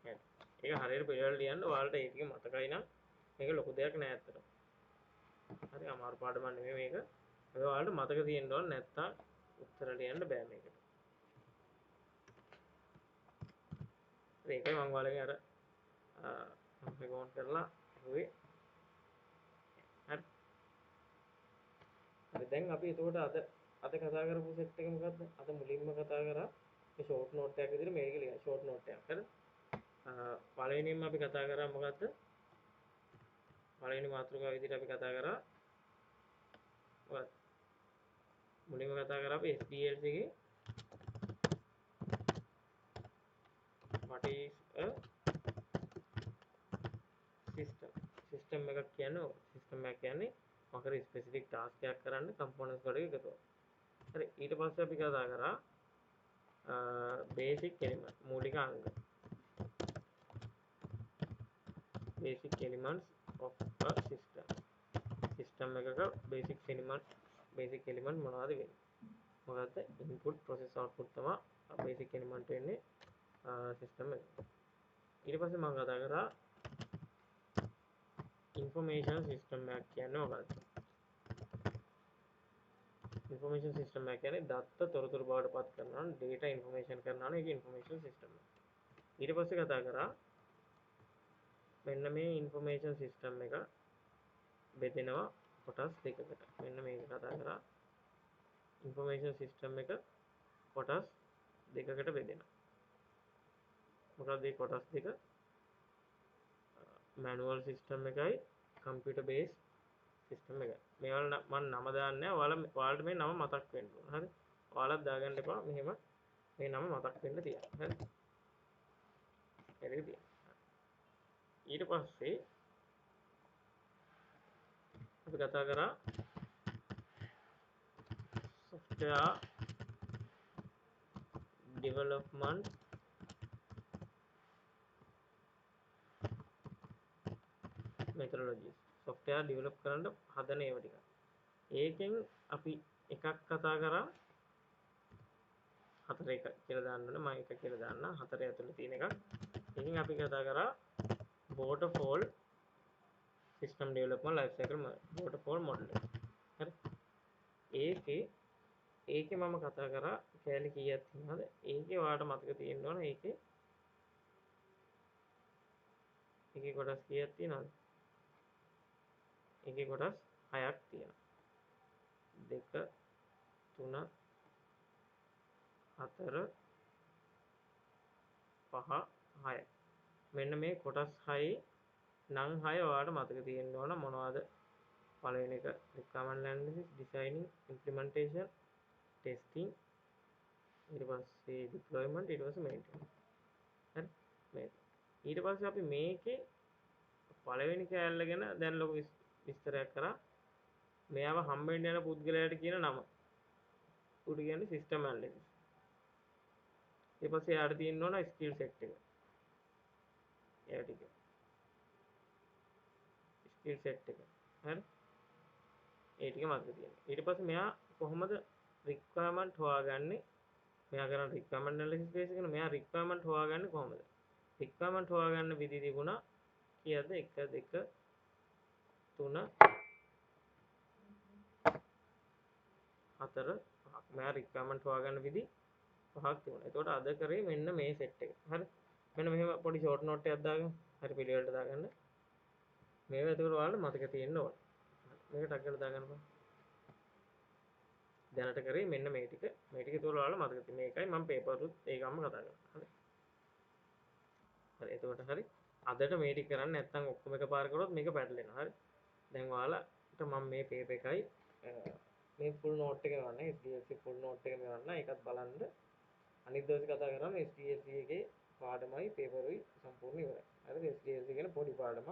හරි. ඒක හරියට පිළිවෙල ලියන්න ඔයාලට ඒක මතකයි නම් මේක ලොකු දෙයක් නෑ අතට. හරි අමාරු පාඩමක් නෙමෙයි මේක. ඒක ඔයාලට මතක තියෙන්න ඕන නැත්තම් උත්තර ලියන්න බෑ මේකට. හරි ඒකයි මම ඔයාලගෙන් අර මේක ඕන් කරලා හුවේ. හරි. හරි දැන් අපි එතකොට අද කතා කරපු සෙට් එක මොකද්ද? අද මුලින්ම කතා කරා මේ ෂෝට් නෝට් එකක් විදිහට මේක ලියන්න. ෂෝට් නෝට් එකක්. හරි. පළවෙනියෙන්ම අපි කතා කරා මොකද්ද? පළවෙනි මාතෘකාව විදිහට අපි කතා කරා මොකක්ද? මුලින්ම කතා කරා අපි SDLC එකේ what is a system? System එකක් කියන්නේ සිස්ටම් එකක් කියන්නේ මොකද ස්පෙસિෆික් ටාස්ක් එකක් කරන්න කම්පොනන්ට්ස් වලින් එකතු කරනවා. හරි ඊට පස්සේ අපි කතා කරා බේසික් එලිමන්ට් මූලික අංග. basic elements of a system. System එකක basic element මොනවද වෙන්නේ? මොකද්ද? input process output තමයි basic element වෙන්නේ සිස්ටම් එකේ. ඊට පස්සේ මම කතා කරා information system එකක් කියන්නේ මොකක්ද? ඉන්ෆෝමේෂන් සිස්ටම් එක කියන්නේ දත්ත තොරතුරු බවට පත් කරනවා නම් data information කරනවා නම් ඒක ඉන්ෆෝමේෂන් සිස්ටම් එක. ඊට පස්සේ කතා කරා මෙන්න මේ ඉන්ෆෝමේෂන් සිස්ටම් එක බෙදෙනවා කොටස් දෙකකට. මෙන්න මේක කතා කරා ඉන්ෆෝමේෂන් සිස්ටම් එක කොටස් දෙකකට බෙදෙනවා. මොකක්ද මේ කොටස් දෙක? මැනුවල් සිස්ටම් එකයි කම්පියුටර් බේස් සිස්ටම් එකයි. මේවල මම නම දාන්නේ නැහැ. ඔයාලට මේ නම මතක් වෙන්න ඕන. හරි. ඔයාලත් දාගන්න එපා. මෙහෙම මේ නම මතක් වෙන්න තියන්න. හරි. හරිද? ඊට පස්සේ අපි කතා කරා software development methodologies. software develop කරන්න හදන ඒවා ටික. ඒකෙන් අපි එකක් කතා කරා හතර එක කියලා දාන්න ඕනේ. මම එක කියලා දාන්න. හතර ඇතුළේ තියෙන එකක්. ඉතින් අපි කතා කරා waterfall system development life cycle waterfall model එක. හරි. ඒකේ මම කතා කරා කැලේ කීයක් තියෙනවද? ඒකේ ඔයාලට මතක තියෙන්න ඕන ඒකේ කොටස් කීයක් තියෙනවද? ඒකේ කොටස් 6ක් තියෙනවා. 2 3 4 5 6. මෙන්න මේ කොටස් 6 නම් 6 ඔයාලට මතක තියෙන්න ඕන මොනවද? පළවෙනි එක requirement analysis, designing, implementation, testing, ඊට පස්සේ deployment, ඊට පස්සේ maintenance. හරි? මේ ඊට පස්සේ අපි මේකේ පළවෙනි කෑල්ල ගැන දැන් ලොකු විස්තරයක් කරා. මෙයාව හම්බෙන්න යන පුද්ගලයාට කියන නම. උඩ කියන්නේ system analysis. ඊට පස්සේ යාට තියෙන්න ඕන skill set එක. ඒ ටික. skill set එක. හරි? ඒ ටික මතක තියාගන්න. ඊට පස්සේ මෙයා කොහොමද requirement හොයාගන්නේ? මෙයා කරන requirement analysis base එකනේ. මෙයා requirement හොයාගන්නේ කොහොමද? requirement හොයාගන්න විදි තිබුණා කීයද? 1 2 3 4 5ක්. මෙයා requirement හොයාගන්න විදි 5ක් තිබුණා. එතකොට අද කරේ මෙන්න මේ set එක. හරි? මෙන්න මෙහෙම පොඩි short note එකක් දාගන්න. හරි පිළිවෙලට දාගන්න. මේව එතකොට ඔයාලට මතක තියෙන්න ඕන. මේක ටක් කරලා දාගන්න බෑ. දැනට කරේ මෙන්න මේ ටික. මේ ටික එතකොට ඔයාලට මතක තියෙන. මේකයි මම පේපර් උත් ඒකම කතා කරන්නේ. හරි. හරි එතකොට හරි. අදට මේ ටික කරන්නේ නැත්නම් ඔක්කොම එකපාර කරොත් මේක පැටලෙනවා. හරි. දැන් ඔයාලට මම මේ පේපර් එකයි මේ full note එක ගන්න. SDLC full note එක ගන්න. ඒකත් බලන්න. අනිත් දවසේ කතා කරාම SDLC එකේ පාඩමයි පේපරුයි සම්පූර්ණ ඉවරයි. හරිද? SDLC කියන පොඩි පාඩමක්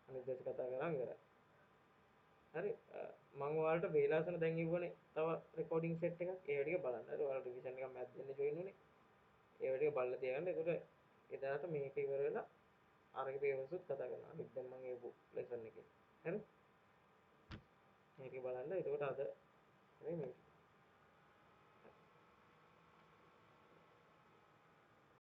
අනිත් දවසේ කතා කරාම ඉවරයි. හරි මම ඔයාලට වේලාසන දැන් ඉවුවනේ තව රෙකෝඩින් සෙට් එකක් ඒ ටික බලන්න. හරි ඔයාලට රිවිෂන් එකක් මැද දෙන්න ජොයින් උනේ. ඒ ටික බලලා තියාගන්න. ඒකට එදාට මේක ඉවර වෙලා අරගේ පේපර්ස් කතා කරනවා. අනිත් දැන් මම ඒ ලෙසන් එකේ. හරි? මේක බලන්න. එතකොට අද මේ